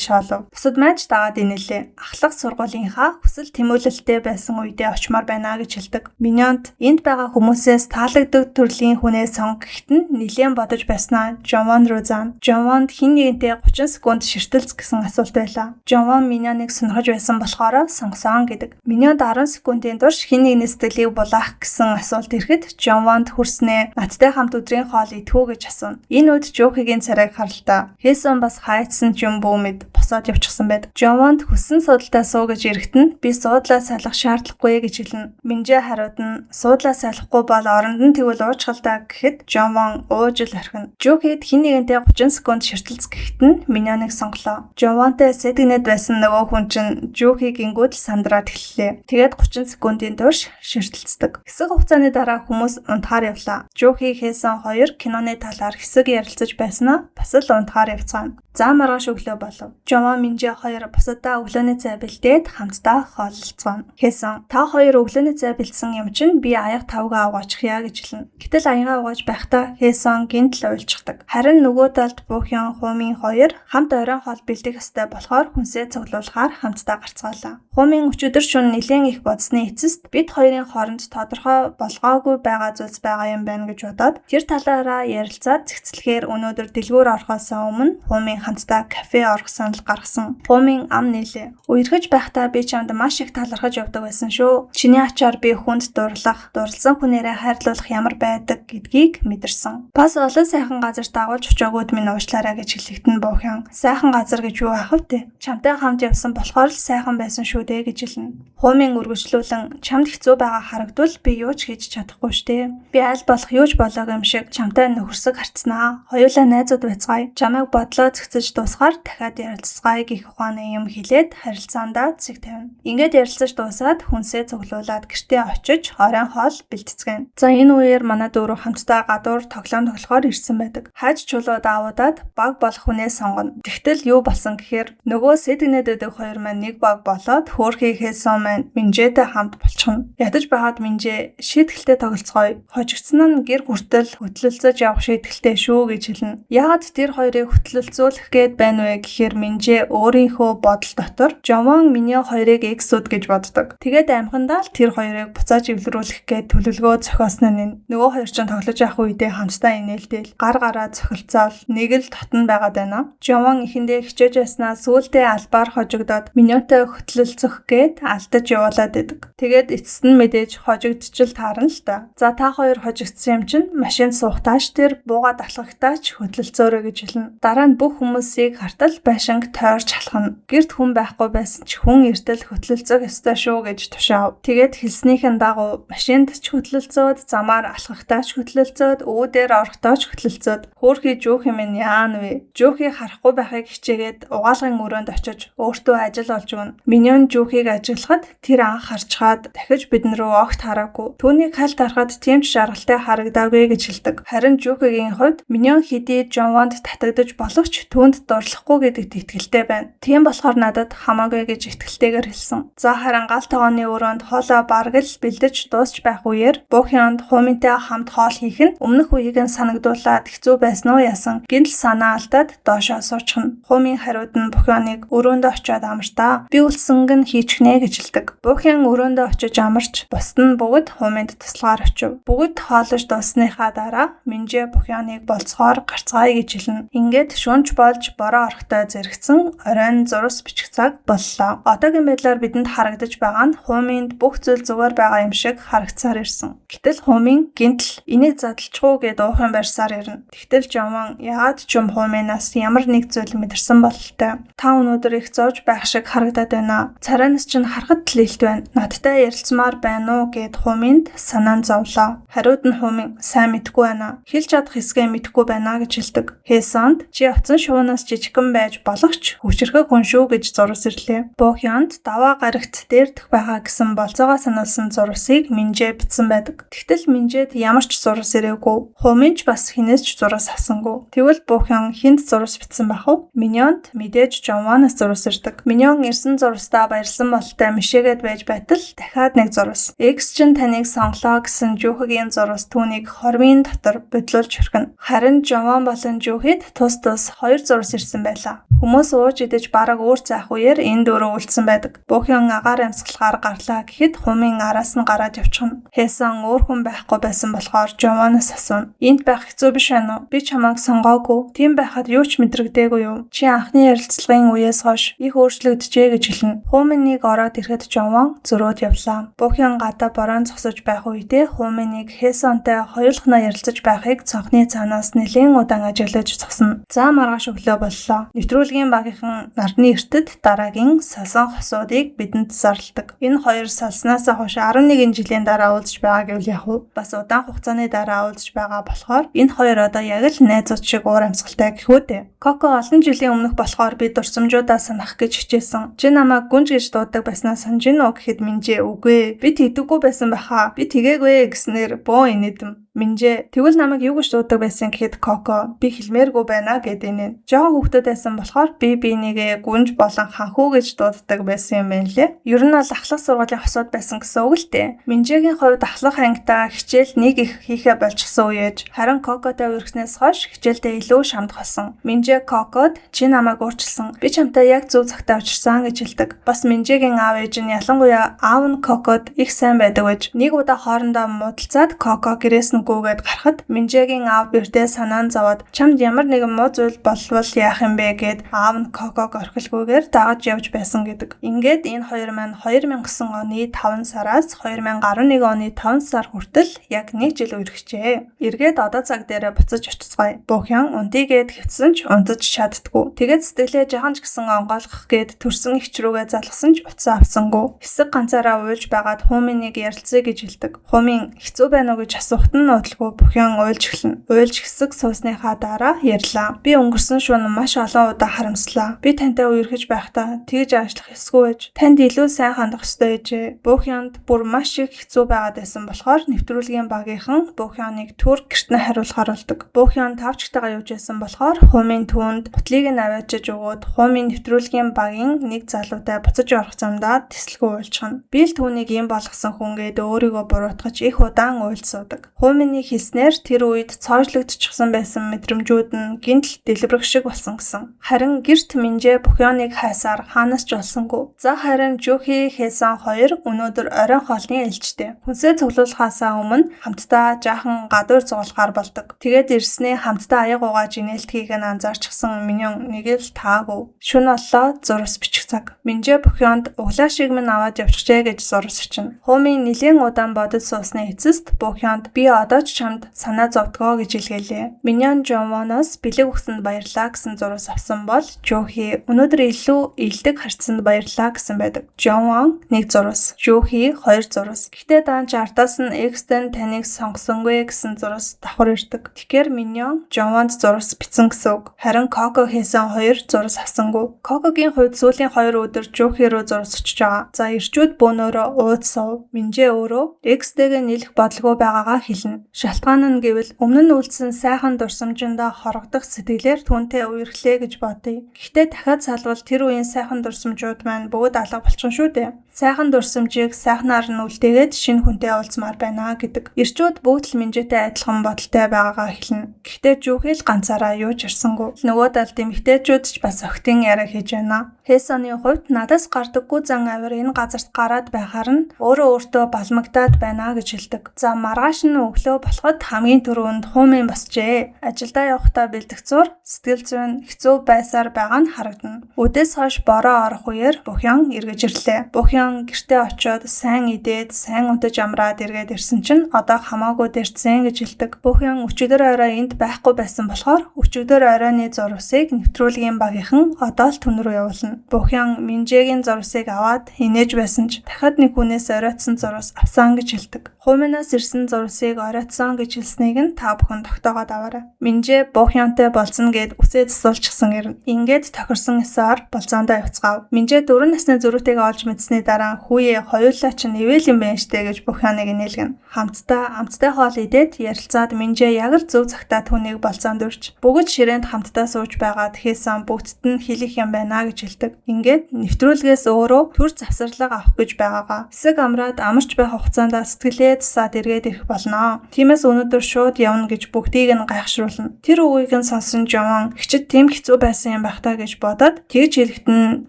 шоолов. Бусад маань ч дагаад инээлээ. Ахлах сургуулийнхаа хүсэл тэмүүлэлтэй байсан үедээ очмоор байна гэж хэлдэг. Миньонд энд байгаа хүмүүсээс таалагддаг төрлийн хүнээ сонг гэхэд нь нэлээд бодож байснаа Жованд руу заана. Жованд хин нэгэнтэй 30 секунд ширтэлц гэсэн асуулт байлаа. Жованд Миньоныг сонирхож байсан болохоор сонгосон гэдэг. Миньонд 10 секундын турш хин нэгний сэтгэлийг булаах гэсэн асуулт ирэхэд Жованд хүрснээ надтай хамт өдрийн хоол идэх үү гэж асууна. Энэ үед Жүүхигийн царайг харлаа. Хэсэн бас хайцсан ч юм бүү мэд босоод явчихсан байд. Жованд хүссэн суудалтаа суу гэж ирэхэд нь би суудлаа салах шаардлагагүй гэж хэлнэ. Минжээ хариуд нь суудлаа салахгүй бол оронд нь тэгвэл уучгалдаа гэхэд Жован ууж л орхино. Жүүхид хин нэгэнтэй 30 секунд ширтэлц гэхэд нь Миньоныг сонголоо. Жовантай сэтгэнэд байсан нөгөө хүн чинь Жүүхийг ингүүд сандраад эхэллээ. Тэгээд 30 секундын турш ширтэлцдэг. Хэсэг хугацааны дараа хүмүүс унтахаар явлаа. Жүүхий Хэсэн хоёр киноны талаар хэсэг ярилцаж байснаа бас л унтахаар явцгаана. За маргааш өглөө болов. Жован Минжээ хоёр бусадаа өглөөний цай бэлдээд хамтдаа хооллолцгоно. Хэсэн та хоёр өглөөний цай бэлдсэн юм чинь би аяга тавгаа угаачих яа гэж хэлнэ. Гэтэл аяга угааж байхдаа Хэсэн гинтл уйлчихдаг. Харин нөгөө талд Бохён Хумын хоёр хамт оройн хоол бэлдэх ёстой болохоор хүнсээ цуглуулахаар хамтдаа гарцгаалаа. Хумын өчигдөр шөнө нэлээд их бодсны эцэст бид хоёрын хооронд тодорхой болгоогүй байгаа зүйлс байгаа юм байна гэж бодоод тэр талаараа ярилцаад зэгцлэхээр өнөөдөр дэлгүүр орохоос өмнө Хумын хамтдаа кафе орох санал гаргасан. Хумын ам нээлээ. Үерхэж байхдаа би чамд маш их талархаж явдаг байсан шүү. Чиний ачаар би хүнд дурлах, дурлсан хүнээрээ хайрлуулах ямар байдаг гэдгийг мэдэрсэн. Бас олон сайхан газар дагуулж очиогууд минь уучлаарай гэж хэлэхдээ Бохён сайхан газар гэж юу ах вэ? Чамтай хамт явсан болохоор л сайхан байсан шүү дээ гэж хэлнэ. Хумын үргэлжлүүлэн чамд хэцүү байгаа харагдвал би юу ч хийж чадахгүй штэ. Би аль болох юу ч болоог юм шиг чамтай нөхөрсөг харцнаа. Хоёулаа найзууд байцгаая. Чамайг бодлоо зэгцэж дуусгаар дахиад ярилцгаая гэх ухааны юм хэлээд харилцаандаа цэг тавина. Ингээд ярилцаж дуусаад хүнсээ цуглуулад гэртээ очиж оройн хоол бэлтцгэн. За энэ үеэр манай дөрөв хамтдаа гадуур тоглоом тоглохоор ирсэн байдаг. Хаж чулууд аавуудад баг болох хүнээ сонгоно. Тэгтэл юу болсон гэхээр нөгөө сэтгэнэд өдөг хоёр маань нэг баг болоод хөөрхий Хэсэн маань Минжээтэй хамт болчихно. Ядаж байгаад Минжээ шийтгэлтэй тоглоцгоё. Хожигдсан нь гэр хүртэл хөтлөлцөж явах шийтгэлтэй шүү гэж хэлнэ. Яагаад тэр хоёрыг хөтлөлцөөлөх гээд байна вэ гэхээр Минжээ өөрийнхөө бодол дотор Жован Миньон хоёрыг эксүүд гэж боддог. Тэгээд амхандаа л тэр хоёрыг буцааж эвлэрүүлэх гээд төлөвлөгөө зохиосон нь нөгөө хоёр ч тоглож явах үедээ хамтдаа инээлтэл гар гараа цохилцоол нэг л татан байгаад байна. Жован ихэндээ хичээж яснаа сүүлдээ албаар хожигдоод Миньонтой хөтлөлцөх гээд алдаж явуулаад идэг. Тэгээд эцэст нь мэдээж хожигдчихл таарна л та. За та хоёр хожигдсан юм чинь машинд суугатаач тэр буугаад алхахтаач хөтлөлцөөрэй гэж хэлнэ. Дараа нь бүх хүмүүсийг хартал байшинг тойрч халахна. Гэрт хүн байхгүй байсан ч хүн эртэл хөтлөлцөх ёстой шүү гэж тушаав. Тэгээд хэлснийхэн дагуу машинд ч хөтлөлцөөд, замаар алхахтаач хөтлөлцөөд, өвдөр орохдооч хөтлөлцөөд. Хөөрхий Жүүхий минь яана вэ? Жүүхий харахгүй байхыг хичээгээд угаалгын өрөөнд очиж өөртөө ажил олж өгнө. Миньон Жүүхийг ажиглахад тэр анх харчхаад дахиж бидэн рүү огт хараагүй. Түүнийг хальт харахад тийм ч жаргалтай харагдаагүй гэж хэлдэг. Харин Жүүхигийн хувьд Миньон хэдий Жованд татагдаж боловч түүнд дурлахгүй гэдэгт итгэлтэй байна. Тийм болохоор надад хамаагүй гэж итгэлтэйгээр хэлсэн. За харин гал тогооны өрөөнд хоолоо бараг л бэлдэж дуусч байх үеэр Бохёнд Хумынтай хамт хоол хийх нь өмнөх үеийг нь санагдуулаад хэцүү байсан уу яасан. Гинтл санаа алдаад доошоо суучихна. Хумын хариуд нь Бохёныг өрөөндөө очиод амартаа. Би үлсэнг нь хийчихнэ гэж хэлдэг. Бохён өрөөндөө очиж амарч бусд нь бүгд Хумынд туслахаар очив. Бүгд хоолж дуусныхаа дараа Минжээ Бохёныг болцохоор гарцгаая гэж хэлнэ. Ингээд шүнж болж бороо орохтой зэрэгцэн оройн зурус бичих цаг боллоо. боллоо. Одоогийн байдлаар бидэнд харагдаж байгаа нь Хуминд бүх зүйл зүгээр байгаа юм шиг харагцсаар ирсэн. Гэтэл Хумин гинтл энийг задлчихгүй гэд уухан барьсаар ирнэ. Тэгтэл Жонвон яагаад ч юм Хуминаас ямар нэг зүйл мэдэрсэн бололтой. Та өнөөдөр их зовж байх шиг харагдаад байна. Царайнаас чинь харахад л илт байна. Надтай ярилцмаар байна уу гэд Хуминд санаан зовлоо. Хариуд нь Хумин сайн мэдгүй байна. Хэлж чадах хэсгээ мэдгүй байна гэж хэлдэг. Хэсонд чи утсан шуунаас жижигхэн байж болохч хүчрхэг хүн шүү гэж зурс ирлээ. Бохёнд даваа гарагт дээрдэх байгаа гэсэн болцоогоо сануулсан зурсыг Минжэ бичсэн байдаг. Тэгтэл Минжэд ямар ч зурс ирээгүй. Хуминч бас хинээс ч зурс авсангүй. Тэгвэл Бохён хинд зурс бичсэн бах уу? Миньонд мэдээж Жонвоноос зурс ирдэг. Миньон ирсэн зурстаа баярлсан болтой мишээгээд байж байтал дахиад нэг зурс. X чин таныг сонглоо гэсэн Жүүхэгийн зурс түүнийг хормын дотор бодлуулж орхино. Харин Жонвон болон Жүүхэд тус хоёр зурс ирсэн байлаа. Хүмүүс ууж идэж бараг өөр заах үеэр энэ дөрөв үлдсэн байдаг. Бохён агаар амьсгалахаар гарлаа гэхэд Хумин араас нь гараад явчихна. Хэсэн өөр хүн байхгүй байсан болохоор Жонвоноос асууна. Энд байх хэцүү биш байна уу? Би чамайг сонгоогүй. Тийм байхад юу ч мэдрэгдээгүй юу? Чи анхны ярилцлагын үеэс хойш их өөрчлөгдөжээ гэж хэлнэ. Хуминыг ороод ирэхэд Жонвон зөрөөд явлаа. Бохён гадаа борон зогсож байх үедээ Хуминыг Хэсонтой хоёулахнаа ярилцаж байхыг цонхны цаанаас нэлээд удаан ажиглаж зогсно. За маргааш өглөө боллоо. Нэвтрүүлгийн багийнхан нарны эртэд дараагийн салсан хосуудыг бидэнд зарладаг. Энэ хоёр салснаас хойш 11 жилийн дараа уулзж байгаа гэвэл яг уу бас удаан хугацааны дараа уулзж байгаа болохоор энэ хоёр одоо яг л найзууд шиг уур амьсгалтай гэх үү дээ. Коко олон жилийн өмнөх болохоор би дурсамжуудаа санах гэж хичээсэн. Чи намайг гүнж гэж дууддаг байснаа санаж гин үү гэхэд Минжэ үгүй. Би тэгдэггүй байсан баха. Би тэгээгүй гэснээр боо инээдэм. Минжэ тэгвэл намайг юу гэж дууддаг байсан гэхэд Коко би хэлмээргүй байна гэд инээ. Жохон хүүхдүүд байсан болохоор би нэгээ гүнж болон ханхүү гэж дууддаг байсан юм байна лээ. Ер нь бол ахлах сургуулийн хосууд байсан гэсэн үг л дээ. Минжэгийн хувьд ахлах ангитаа хичээл нэг их хийхэ болчихсон үеэж харин Кокотой үргэснээс хойш хичээлдээ илүү шамдах болсон. Минжэ Кокод чи намайг уурчилсан. Би чамтай яг зөв цагтаа учирсан гэж хэлдэг. Бас Минжэгийн аав ээж нь ялангуяа аав нь Кокод их сайн байдаг гэж нэг удаа хоорондоо муудалцаад Коко гэрээс гүүгээд гарахад Минжэгийн аав бэртээ санаан зовоод чамд ямар нэгэн муу зүйл болвол яах юм бэ гэд аав нь Коког орхилгүйгээр дагаж явж байсан гэдэг. Ингээд энэ хоёр маань 2009 оны 5 сараас 2011 оны 5 сар хүртэл яг 1 жил үргэлжлэжээ. Эргээд одоо цаг дээрээ буцаж очицгоё. Бохён унтигээд хэвцсэн ч унтаж чаддгүй. Тэгээд сэтгэлээ жахан ч гэсэн онгойлгох гээд төрсөн ихч рүүгээ залгасан ч уцаа авсангүй. Хэсэг ганцаараа уйлж байгаад Хуминыг ярилцъя гэж хэлдэг. Хумин хэцүү байна уу гэж асуухт нь нуудлгүй Бохён уйлж эхэлнэ. Уйлж хэсэг суусныхаа дараа ярьлаа. Би өнгөрсөн шөнө маш олон удаа харамслаа. Би тантай үерхэж байхдаа тэгж ажиллах эсгүй байж танд илүү сайн хандах ёстой ээжээ. Бохёнд бүр маш их хэцүү байгаад байсан болохоор нэвтрүүлгийн багийнхан Бохёныг түр гэртнэ хариулахаар болдог. Бохён тавчтайгаа явж байсан болохоор Хумин түүнд бутлыг нь аваачиж өгөөд Хумин нэвтрүүлгийн багийн нэг залуутай буцаж орох замдаа тэслэгүй уйлчихна. Би л түүнийг юм болгосон хүнгээд өөрийгөө буруутгаж их удаан уйлсуудаг. Хумины хэлснээр тэр үед цоожлогдчихсан байсан мэдрэмжүүд нь гинтл дэлбэрэх шиг болсон гэсэн. Харин гэрт Минжэ Бохёныг хайсаар хаанаас ч олсонгүй. За харин Жүүхи Хэсэн хоёр өнөөдөр оройн хоолны ээлжтэй. Хүнсээ цуглуулахаасаа өмнө хамтдаа жаахан гадуур зугаалахаар болдог. Тэгээд ирснээ хамтдаа аяг угааж инээлтгийг нь анзаарчихсан Миньон нэг л таагүй. Шүн боллоо зурс бичих цаг. Минжэ Бохёнд углаа шиг минь аваад явчихжээ гэж зурс бичнэ. Хумин нэлээд удаан бодож суусны эцэст Бохёнд би одоо ч чамд санаа зовдгоо гэж хэлгэлээ. Миньон Жонвоноос бэлэг өгсөнд баярлаа гэсэн зурс авсан бол Жүүхи өнөөдөр илүү илдэг харцсанд баярлаа гэсэн байдаг. Жонвон нэг зурс, Жүүхи хоёр зурс. Гэхдээ даанч ардаас нь X-тэн таныг сонгосонгүй гэсэн зурс давхар ирдэг. Тэгэхээр Миньон Жонвонд зурс бичсэн гэсэн үг. Харин Коко Хэсэн хоёр зурс авсангүй. Кокогийн хувьд сүүлийн 2 өдөр Жүүхи рүү зурс очиж байгаа. За ирчүүд бөөнөрөө ууд сов. Минжэ өөрөө X-тэйгээ нийлэх бодлого байгаагаа хэлнэ. Шалтгаан нь гэвэл өмнө нь үлдсэн сайхан дурсамжиндаа хорогдох сэтгэлээр түүнтэй үерхлээ гэж бодъё. Гэхдээ дахиад салвал тэр үеийн сайхан дурсамжууд маань бүгд алга болчихно шүү дээ. Сайхан дурсамжийг сайхнаар нь үлдээгээд шинэ хүнтэй уулзмаар байна гэдэг. Ирчүүд бүгд л Минжэтэй адилхан бодолтой байгаагаа хэлнэ. Гэхдээ Жүүхэл ганцаараа юу ч ирсэнгүй. Нөгөө талд эмэгтэйчүүд ч бас охтын яриа хийж байна. Хесоны хувьд надаас гардаггүй зан авир энэ газарт гараад байхаар нь өөртөө балмагдаад байна гэж хэлдэг. За маргааш нь өглөө болоход хамгийн түрүүнд хуумын босжээ. Ажилдаа явахдаа бэлтгэцүүр сэтгэл зүйн хэцүү байсаар байгаа нь харагдана. Өдөөс хойш бороо орох үеэр Бохён эргэж ирлээ. Бохён гэртээ очиод сайн идээд, сайн унтаж амраад эргээд ирсэн чинь одоо хамаагүй дэрцэн гэж хэлдэг. Бохён өчигдөр орой энд байхгүй байсан болохоор өчигдөр оройны зурвасыг нэвтрүүлгийн багийнхан одоо л түн рүү явуулна. Бохён Минжэгийн зурвасыг аваад инээж байсан ч дахиад нэг хүнээс оройтсон зурвас авсан гэж хэлдэг. Хууминаас ирсэн зурвасыг оройтсон гэж хэлснийг нь та бүхэн тогтоогоод аваарай. Минжэ Бохёнтой болсон гэд үсээ засуулчихсан ирнэ. Ингээд тохирсон эсээр болцоондоо явцгаав. Минжэ 4 насны зөрүүтэйг олж мэдсэний дараа хүүе хоёулаа ч нэвэл юм байна штэ гэж Бохёныг инээлгэн. Амттай хоол идээд ярилцаад Минжэ яг л зөв цагтаа түүнийг болцоонд өрч бүгд ширээнд хамтдаа сууж байгаад Хэсон бүгдд нь хэлэх юм байна гэж хэлдэг. Ингээд нэвтрүүлгээс өөрөө төр завсарлага авах гэж байгаагаа. Хэсэг амраад амарч байх хугацаанд сэтгэлээ засаад эргээд ирэх болно. Тиймээс өнөөдөр шууд явна гэж бүгдийг нь гайхшруулна. Тэр үгийг нь сонсон Жовон хичэд тийм хэцүү байсан юм байх таа гэж бодоод тэгж хэлэхэд нь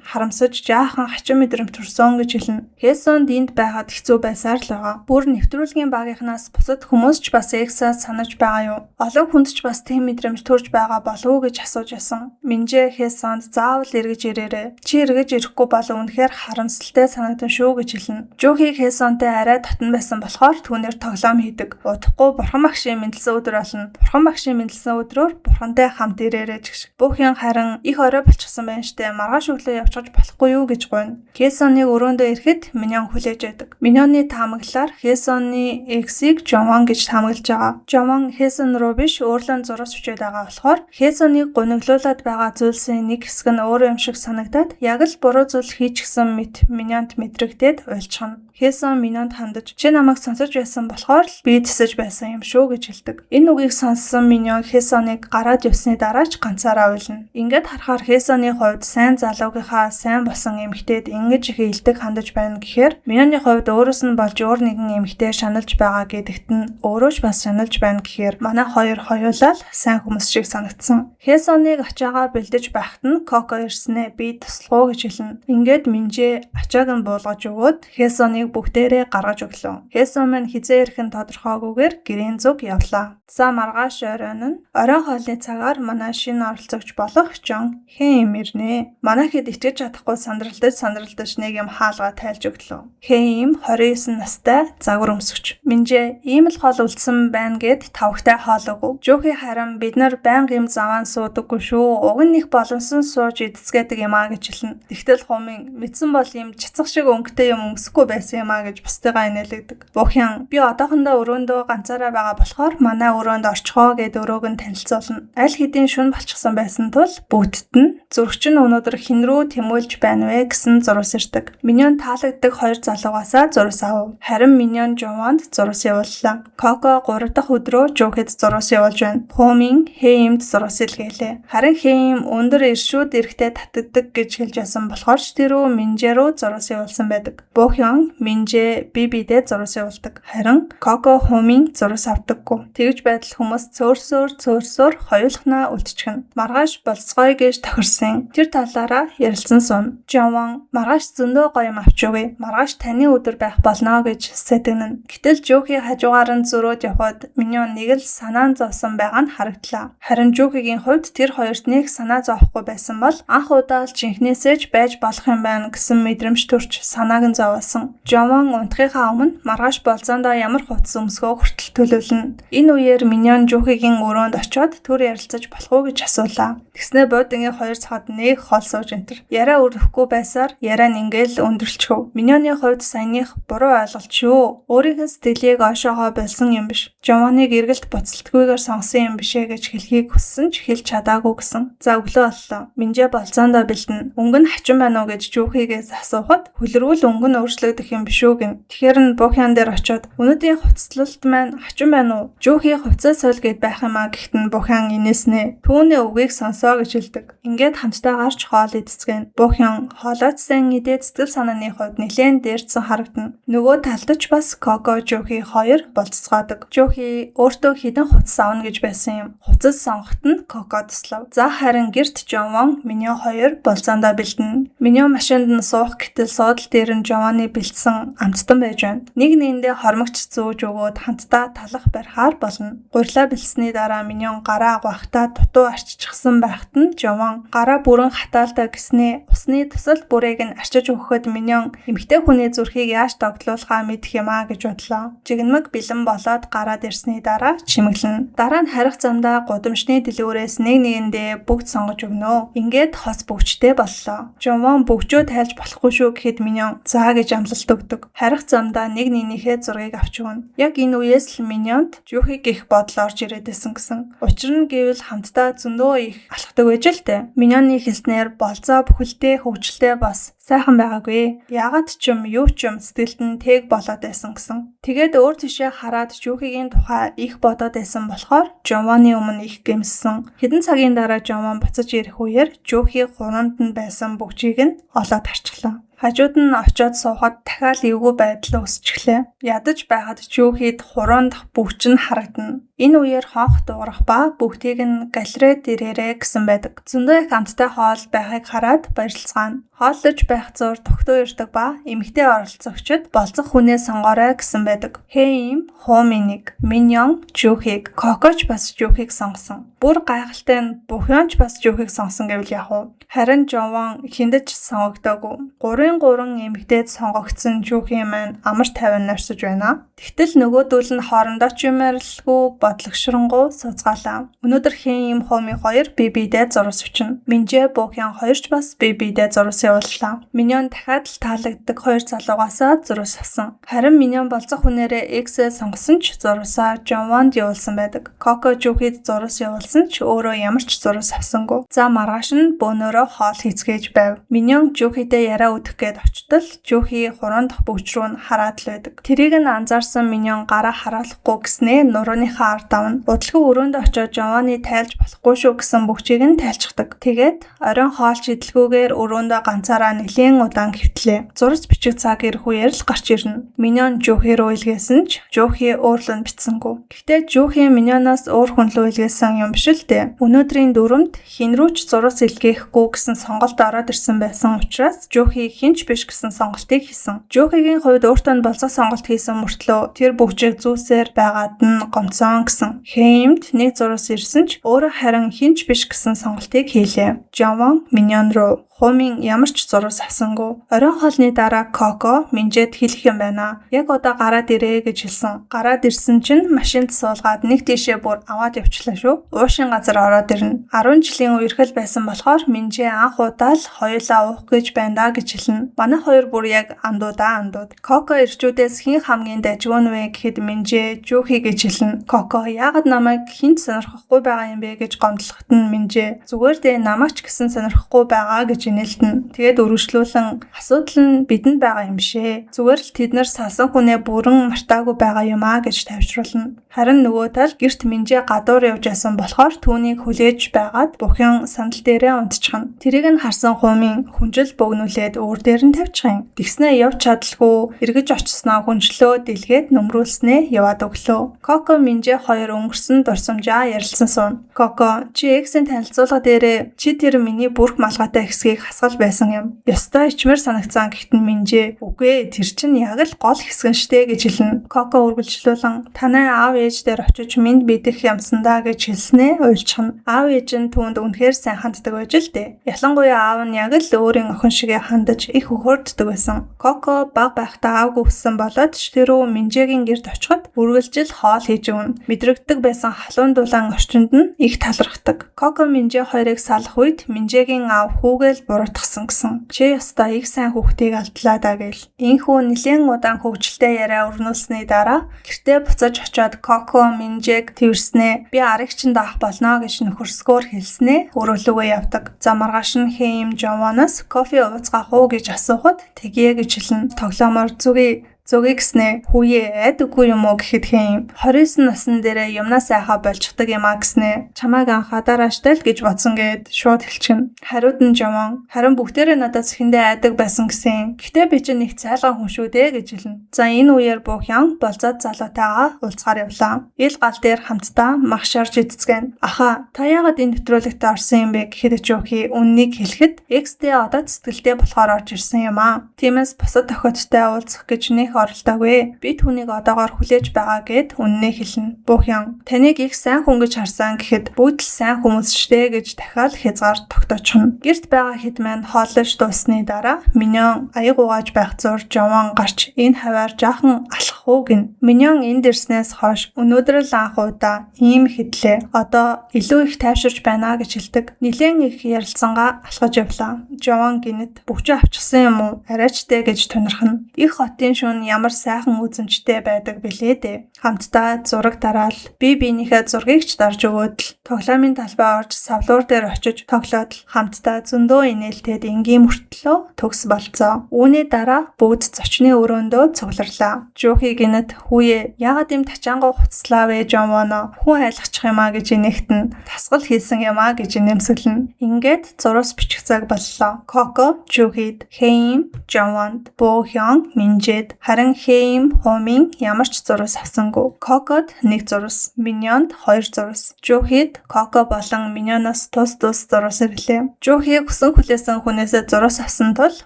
харамсаж жаахан хачин мэдрэмж төрсөн гэж хэлнэ. Хэсонд энд байгаад хэцүү байсаар л байгаа. Бүр нэвтрүүлгийн багийнхнаас бусад хүмүүс ч бас Эксаа санаж байгаа юу? Олон хүнд ч бас тийм мэдрэмж төрж байгаа болов уу гэж асууж байсан. Минжэ Хэсонд заавал эргэж ирээрэй. Чи эргэж ирэхгүй бол үнэхээр харамсалтай санагдан шүү гэж хэлнэ. Жохиг Хэсонтэй арай татан байсан болохоор түүнээр тоглоом хийдэг. Удахгүй бурхан багшийн мэндэлсэн өдөр болно. Бурхан багшийн мэндэлсэн өдрөөр бурхантай хамт ирээрэй гэж. Бохён харин их орой болчихсон байна штэ. Маргааш өглөө явчихж болохгүй юу гэж гуйна. Хэсоныг өрөөндөө ирэхэд Миньон хүлээж байдаг. Миньоны таамаглалаар Хэсоны эксийг Жовон гэж таамаглаж байгаа. Жовон Хэсон руу биш өөрлөн зурвас өчөөд байгаа болохоор Хэсоныг гуниглуулад байгаа зүйлсийн нэг хэсэг нь өөрөө юм шиг санагдаад яг л буруу зүйл хийчихсэн мэт Миньонд мэдрэгдээд уйлчихна. Хэсон Миньонд хандаж чи намайг сонсож байсан болохоор л би тэсэж байсан юм шүү гэж хэлдэг. Энэ үгийг сонссон Миньон Хэсоныг гараад явсны дараа ч ганцаараа уйлна. Ингээд харахаар Хэсоны хувьд сайн залуугийнхаа сайн болсон эмэгтэйд ингэж их илдэг хандаж байна гэхээр Миньоны хувьд өөрөөс нь болж өөр нэгэн эмэгтэй шаналж байгаа гэдэгт нь өөрөө ч бас шаналж байна гэхээр манай хоёр хоёулаа л сайн хүмүүс шиг санагдсан. Хэсоныг ачаагаа бэлдэж байхад нь Коко ирснэ би туслах уу гэж хэлнэ. Ингээд Минжэ ачааг нь буулгаж өгөөд Хэсоныг бүгдээрээ гаргаж өглөө. Хэсон маань хизээ ирэх нь тодорхойгүйгээр гэрийн зүг явлаа. За маргааш оройн нь оройн хоолны цагаар манай шинэ оролцогч болох Жон Хэм ирнэ. Манайхэд итгэж чадахгүй сандралдаж нэг юм хаалгаа тайлж өглөө. Хэм 29 настай загвар өмсгч. Минжэ ийм л хоол үлдсэн байна гэд тавхтай хоолоогүй. Жохи харин бид нар байнга юм заваан суудаггүй шүү. Уг нь их боломжсон сууж эцгээдэг юм аа гэж хэлнэ. Тэгтэл хумын мэдсэн бол юм чицэг шиг өнгөтэй юм өмсөхгүй байсан юм аа гэж бусдыгаа инээлгдэг. Бохён би одоохондоо өрөөндөө ганцаараа байгаа болохоор манай өрөөнд орчихоо гэд өрөөг нь танилцуулна. Аль хэдийн шүн болчихсон байсан тул бүгдд нь зурагч нь өнөөдөр хин рүү тэмүүлж байна вэ гэсэн зурвас ирдэг. Миньон таалагддаг хоёр залуугаасаа зурвас авав. Харин Миньон Жовонд зурвас явууллаа. Коко 3 дахь өдрөө Жохид зурвас явуулж байна. Хумын Хэймд зурвас илгээлээ. Харин Хэйм өндөр иршүүд эрэхтэй татдаг гэж хэлж байсан болохоор ч тэрөө Минжэ рүү зурвас явуулсан байдаг. Бохён Минжэ бибидээ зурвас явуулдаг. Харин Коко Хумын зурвас авдаггүй. Тэгж байтал хүмүүс цөөрсөөр хоёулахнаа үлдчихнэ. Маргааш болцгоё гэж тохирсон. Тэр талаараа ярилцсан сум. Жовон маргааш зөндөө гоё юм авч өгье. Маргааш таны өдөр байх болно гэж сэтгэнэ. Гэтэл Жохи хажуугаар нь зөрөөд явхад Миньон нэг л санаан зовсон байгаа нь харагдлаа. Харин Жохигийн хувьд тэр хоёрт нэг санаа зовхгүй байсан бол анх удаа л жинхнээсээ ч байж болох юм байна гэсэн мэдрэмж төрж санааг нь зовоосон. Жовон унтахынхаа өмнө маргааш болзоондоо ямар хувцас өмсгөө хүртэл төлөвлөнө. Энэ үеэр Миньон Жохигийн өрөөнд очиод төр ярилцаж болох уу гэж асуулаа. Тэгснэ бодингийн хоёр цахад нэг хол сууж энтер. Яриа өрөхгүй байсаар яриа нь ингээл өндөрлчихв. Миньоны хувьд саяных буруу ойлголт шүү. Өөрийнх нь сэтгэлийг оошоогоо болсон юм биш. Жовоныг эргэлт буцалтгүйгээр сонгосон юм бишээ гэж хэлхийг хүссэн ч хэлж чадаагүй гэсэн. За өглөө боллоо. Минжэ болцоондоо бэлдэн. Өнгө нь хачин байна уу гэж Жохигээс асуухад хөлрүүл өнгө нь өөрчлөгдөх юм биш үү гин. Тэгэхэр нь Бохён дээр очоод өнөөдрийн хувцаслалт маань хачин байна уу? Жүүхий хувцас сол гэд байх юм а гэхдээ Бухян инээснэ. Түүний үгийг сонсоо гэж хэлдэг. Ингээд хамтдаа гарч хоол идцгэн. Бухян хоолойц сайн идээд сэтгэл санааны хувьд нэлээд дээрдсэн харагдана. Нөгөө талд ч бас Коко Жүүхий хоёр болцсгоодог. Жүүхий өөртөө хідэн хувцас авна гэж байсан юм. Хувцас сонгоход нь Коко туслав. За харин гэрт Жован, Миньон хоёр болзоондоо бэлдэнэ. Миньон машинд нь суух гэтэл суудал дээр нь Жованы бэлдсэн амттан байж байна. Нэг нэгэндээ хормогч зүүж өгөөд хамтдаа талах барихаар болно. Гурилаа бэлсний дараа Миньон гараа гуахтаа дутуу арччихсан байхад нь Жован гараа бүрэн хатаалтай гэснээ усны тусал бүрийг нь арчиж өгөхөд Миньон эмэгтэй хүний зүрхийг яаж тогтлуулахаа мэдэх юм а гэж бодлоо. Жигнэмэг бэлэн болоод гараад ирсний дараа чимэглэн. Дараа нь харих замдаа гудамжны дэлгүүрээс нэг нэгэндээ бүгд сонгож өгнө. Ингээд хос бөгчтэй боллоо. Жован бөгчөө тайлж болохгүй шүү гэхэд Миньон заа гэж амлалт өгдөг. Харих замдаа нэг нэгнийхээ зургийг авч өгнө. Яг энэ үеэс л Миньонд Жүүхий гих бодол орж ирээдсэн гэсэн. Учир нь гэвэл хамтдаа зөндөө их алхдаг байж л дээ. Миньоны хэлснээр болзоо бүхэлдээ хөвгчлээ бас сайхан байгаагүй. Ягаад ч юу ч сэтгэлд нь тэг болоод байсан гэсэн. Тэгээд өөр тишээ хараад Жүүхигийн тухай их бодоод байсан болохоор Жованы өмнө их гэмссэн. Хэдэн цагийн дараа Жован буцаж ирэх үеэр Жүүхий хуранд нь байсан бөгчийг нь олоод харчихлаа. Хажууд нь очоод суухад дахиад эвгүй байдал үүсчихлээ. Ядаж байхад Жүүхийд хуран дахь бөгч нь харагдана. Энэ үеэр хонх дуурах ба бүгдийг нь галерейд ирээрэй гэсэн байдаг. Зөндөө их амттай хоол байхыг хараад баярлцгаана. Хооллож байх зур тогтоо ирдэг ба эмэгтэй оролцогчид болцох хүнээ сонгоорой гэсэн байдаг. Хэйм, Хоминик, Миньон, Жүүхийг, Кокоч бас Жүүхийг сонгосон. Бүр гайхалтай нь Бухянч бас Жүүхийг сонгосон гэвэл яах вэ? Харин Жован хиндэж сонгогдоогүй. 3 эмэгтэйд сонгогдсон Жүүхий маань амар тайван норсож байна. Тэгтэл нөгөөдөл нь хоорондоо ч юмарлгүй бодлогшронгуй сууцгаалаа. Өнөөдөр Хэйм, Хоми хоёр бие биедээ зурус өчнө. Минжэ, Бухян хоёр ч бас бие биедээ зурус явууллаа. Миньон дахиад л таалагддаг хоёр залуугаасаа зурус авсан. Харин Миньон болцох хүнээрээ X-ээ сонгосон ч зурусаа Жованд явуулсан байдаг. Коко Жүүхийд зурус явуулсан ч өөрөө ямар ч зурус авсангүй. За маргааш нь бөөнөрөө хоол хийцгээж байв. Миньон Жүүхийдээ яриа өдөх гээд очтол Жүүхий хуран дахь бөгч рүү нь хараад л байдаг. Тэрийг нь анзаарсан Миньон гараа хараалахгүй гэснээ нурууныхаа ард давна. Удалгүй өрөөндөө очоод Жованы тайлж болохгүй шүү гэсэн бөгчийг нь тайлцдаг. Тэгээд оройн хоолч идэлгүйгээр өрөөндөө ганцаараа нэлийн удаан хэвтлээ. Зурц бичиг цаг ирэх үеэр л гарч ирнэ. Миньон Жүүхий рүү илгээсэн ч Жүүхий өөрлөн битсэнгүй. Гэхдээ Жүүхий Миньоноос өөр хүн рүү илгээсэн юм биш л дээ. Өнөөдрийн дүрмд хин рүү ч зурц илгээхгүй гэсэн сонголт ороод ирсэн байсан учраас Жүүхий хинч биш гэсэн сонголтыг хийсэн. Жүүхигийн хувьд өөртөө болцох сонголт хийсэн мөртлөө тэр бөгчийг зүүсээр байгаад нь гомцоон гэсэн. Хэймд нэг зурус ирсэн ч өөрөө харин хинч биш гэсэн сонголтыг хийлээ. Жован Миньон руу Хомин ямар ч зурус авсангүй. Оройн хоолны дараа Коко Минжэд хэлэх юм байна. Яг одоо гараад ирээ гэж хэлсэн. Гараад ирсэн чинь машинд суулгаад нэг тийшээ бүр аваад явчлаа шүү. Уушин газар ороод ирнэ. 10 жилийн үерхэл байсан болохоор Минжэ анх удаа л хоёулаа уух гэж байна да гэж хэлнэ. Манай хоёр бүр яг андууд. Коко ирчүүдээс хэн хамгийн дажгүй вэ гэхэд Минжэ Жүүхий гэж хэлнэ. Коко яагаад намайг хинт сонирхохгүй байгаа юм бэ гэж гомдлоход нь Минжэ зүгээр дээ намайг ч гэсэн сонирхохгүй байгаа гэж инээлтэн. Тэгээд өргөжлүүлэн асуудал нь бидэнд байгаа юм шээ. Зүгээр л тэд нар салсан хүнээ бүрэн мартаагүй байгаа юм аа гэж тавьчруулна. Харин нөгөө тал гэрт Минжэ гадуур явж байсан болохоор түүнийг хүлээж байгаад Бухян сандал дээрээ унтчихна. Тэрийг нь харсан Хумын хүнжил бөгнүүлээд өөр дээр нь тавьчихын. Тэгснээ явж чадалгүй эргэж очсноо хүнжлөө дэлгээд нөмрүүлснээ яваад өглөө. Коко Минжэ хоёр өнгөрсөн дурсамжаа ярилцсан суун. Коко чи X-ийн танилцуулга дээрээ чи тэр миний бүрх малгайтай хэсгийг хасгал байсан юм. Ёстой ичмэр санагцсан гэхдээ Минжэ үгүй тэр чинь яг л гол хэсгэн штэ гэж хэлнэ. Коко үргэлжлүүлэн танай аав ээж дээр очиж минь бидэх юмсандаа гэж хэлснээ уйлчихна. Аав ээж нь түүнд үнэхээр сайн ханддаг байж л дээ. Ялангуяа аав нь яг л өөрийн охин шигээ хандаж их өхөрддөг байсан. Коко баг байхдаа аавгүй өссөн болоод ч тэрөө Минжэгийн гэрт очиход үргэлжил хоол хийж өгнө. Мэдрэгддэг байсан халуун дулаан орчинд нь их талархдаг. Коко Минжэ хоёрыг салах үед Минжэгийн аав хүүгээл буруутгсан гэсэн. Чи ёстой их сайн хүүхдийг алдлаа даа гээл. Энхүү нэлээд удаан хөвгчлээ яриа өрнүүлсний дараа гэртээ буцаж очиод Коко Минжэг тэрснээ би аригчинд авах болно гэж нөхөрсгөөр хэлснээ өрөөлөгөө явдаг. За маргааш нь Хэйм Жованоос кофе ууцгаах уу гэж асуухад тэгье гэж хэлнэ. Тоглоомоор зүгий Зөгийг гэснэ хүүе айдаггүй юм уу гэхэд хэм 29 насны дээрээ юмнаа сайхаа болчихдаг юм а гэснэ чамайг анхаадарааштай л гэж бодсон гэд шууд хэлчихнэ. Хариуд нь Жовон харин бүгдээрээ надад сэхэндээ айдаг байсан гэсэн. Гэхдээ би чинь нэг цайлган хүн шүү дээ гэж хэлнэ. За энэ үеэр Бохян болзаад залуутайгаа уулзгаар явлаа. Ил гал дээр хамтдаа магшаарж идцгэн. Аха та яагаад энэ нэвтрүүлэгт орсон юм бэ гэхэд Жохи үннийг хэлэхэд XD одоо сэтгэлдээ болохоор орж ирсэн юм а. Тиймээс бусад охидтой уулзах гэж нэх оролдоогүй. Би түүнийг одоогоор хүлээж байгаа гэд үннээ хэлнэ. Бохян таныг их сайн хүн гэж харсан гэхэд бүгд л сайн хүмүүс штэ гэж дахиад хязгаар тогтоочихно. Гэрт байгаа хэд маань хооллож дуусны дараа Миньон аяг угааж байх зур Жовон гарч энэ хаваар жаахан алхах уу гин. Миньон энд ирснээс хойш өнөөдөр л анх удаа ийм хэдлээ. Одоо илүү их тайвширч байна гэж хэлдэг. Нилээн их ярилцсангаа алхаж явлаа. Жовон гинэд бүгчээ авчихсан юм уу? Арайчтэй гэж тунирхна. Их хотын шөнө ямар сайхан үзэмжтэй байдаг билээ дээ. Хамтдаа зураг дараал би биенийхээ зургийг ч дарж өгөөд л тоглоомын талбай орж савлуур дээр очиж тоглоод л хамтдаа зөндөө инээлтэд энгийн мөртлөө төгс болцоо. Үүний дараа бүгд зочны өрөөндөө цугларлаа. Жохи гинэд хүүе яагаад юм тачаангуу хуцлаа вэ Жовоно? Хүн айлгачих юм а гэж инэхтэн тасгал хийсэн юм а гэж нэмсгэлнэ. Ингээд зурус бичих цаг боллоо. Коко, Жохид, Хэйм, Жовонд, Бохян, Минжэд харин Хэйм, Хомин ямар ч зурус авсангүй. Кокод нэг зурус, Миньонд 2 зурус. Жохид Коко болон Миньоноос тус зурус ирлээ. Жохи хүсэн хүлээсэн хүнээсээ зурус авсан тул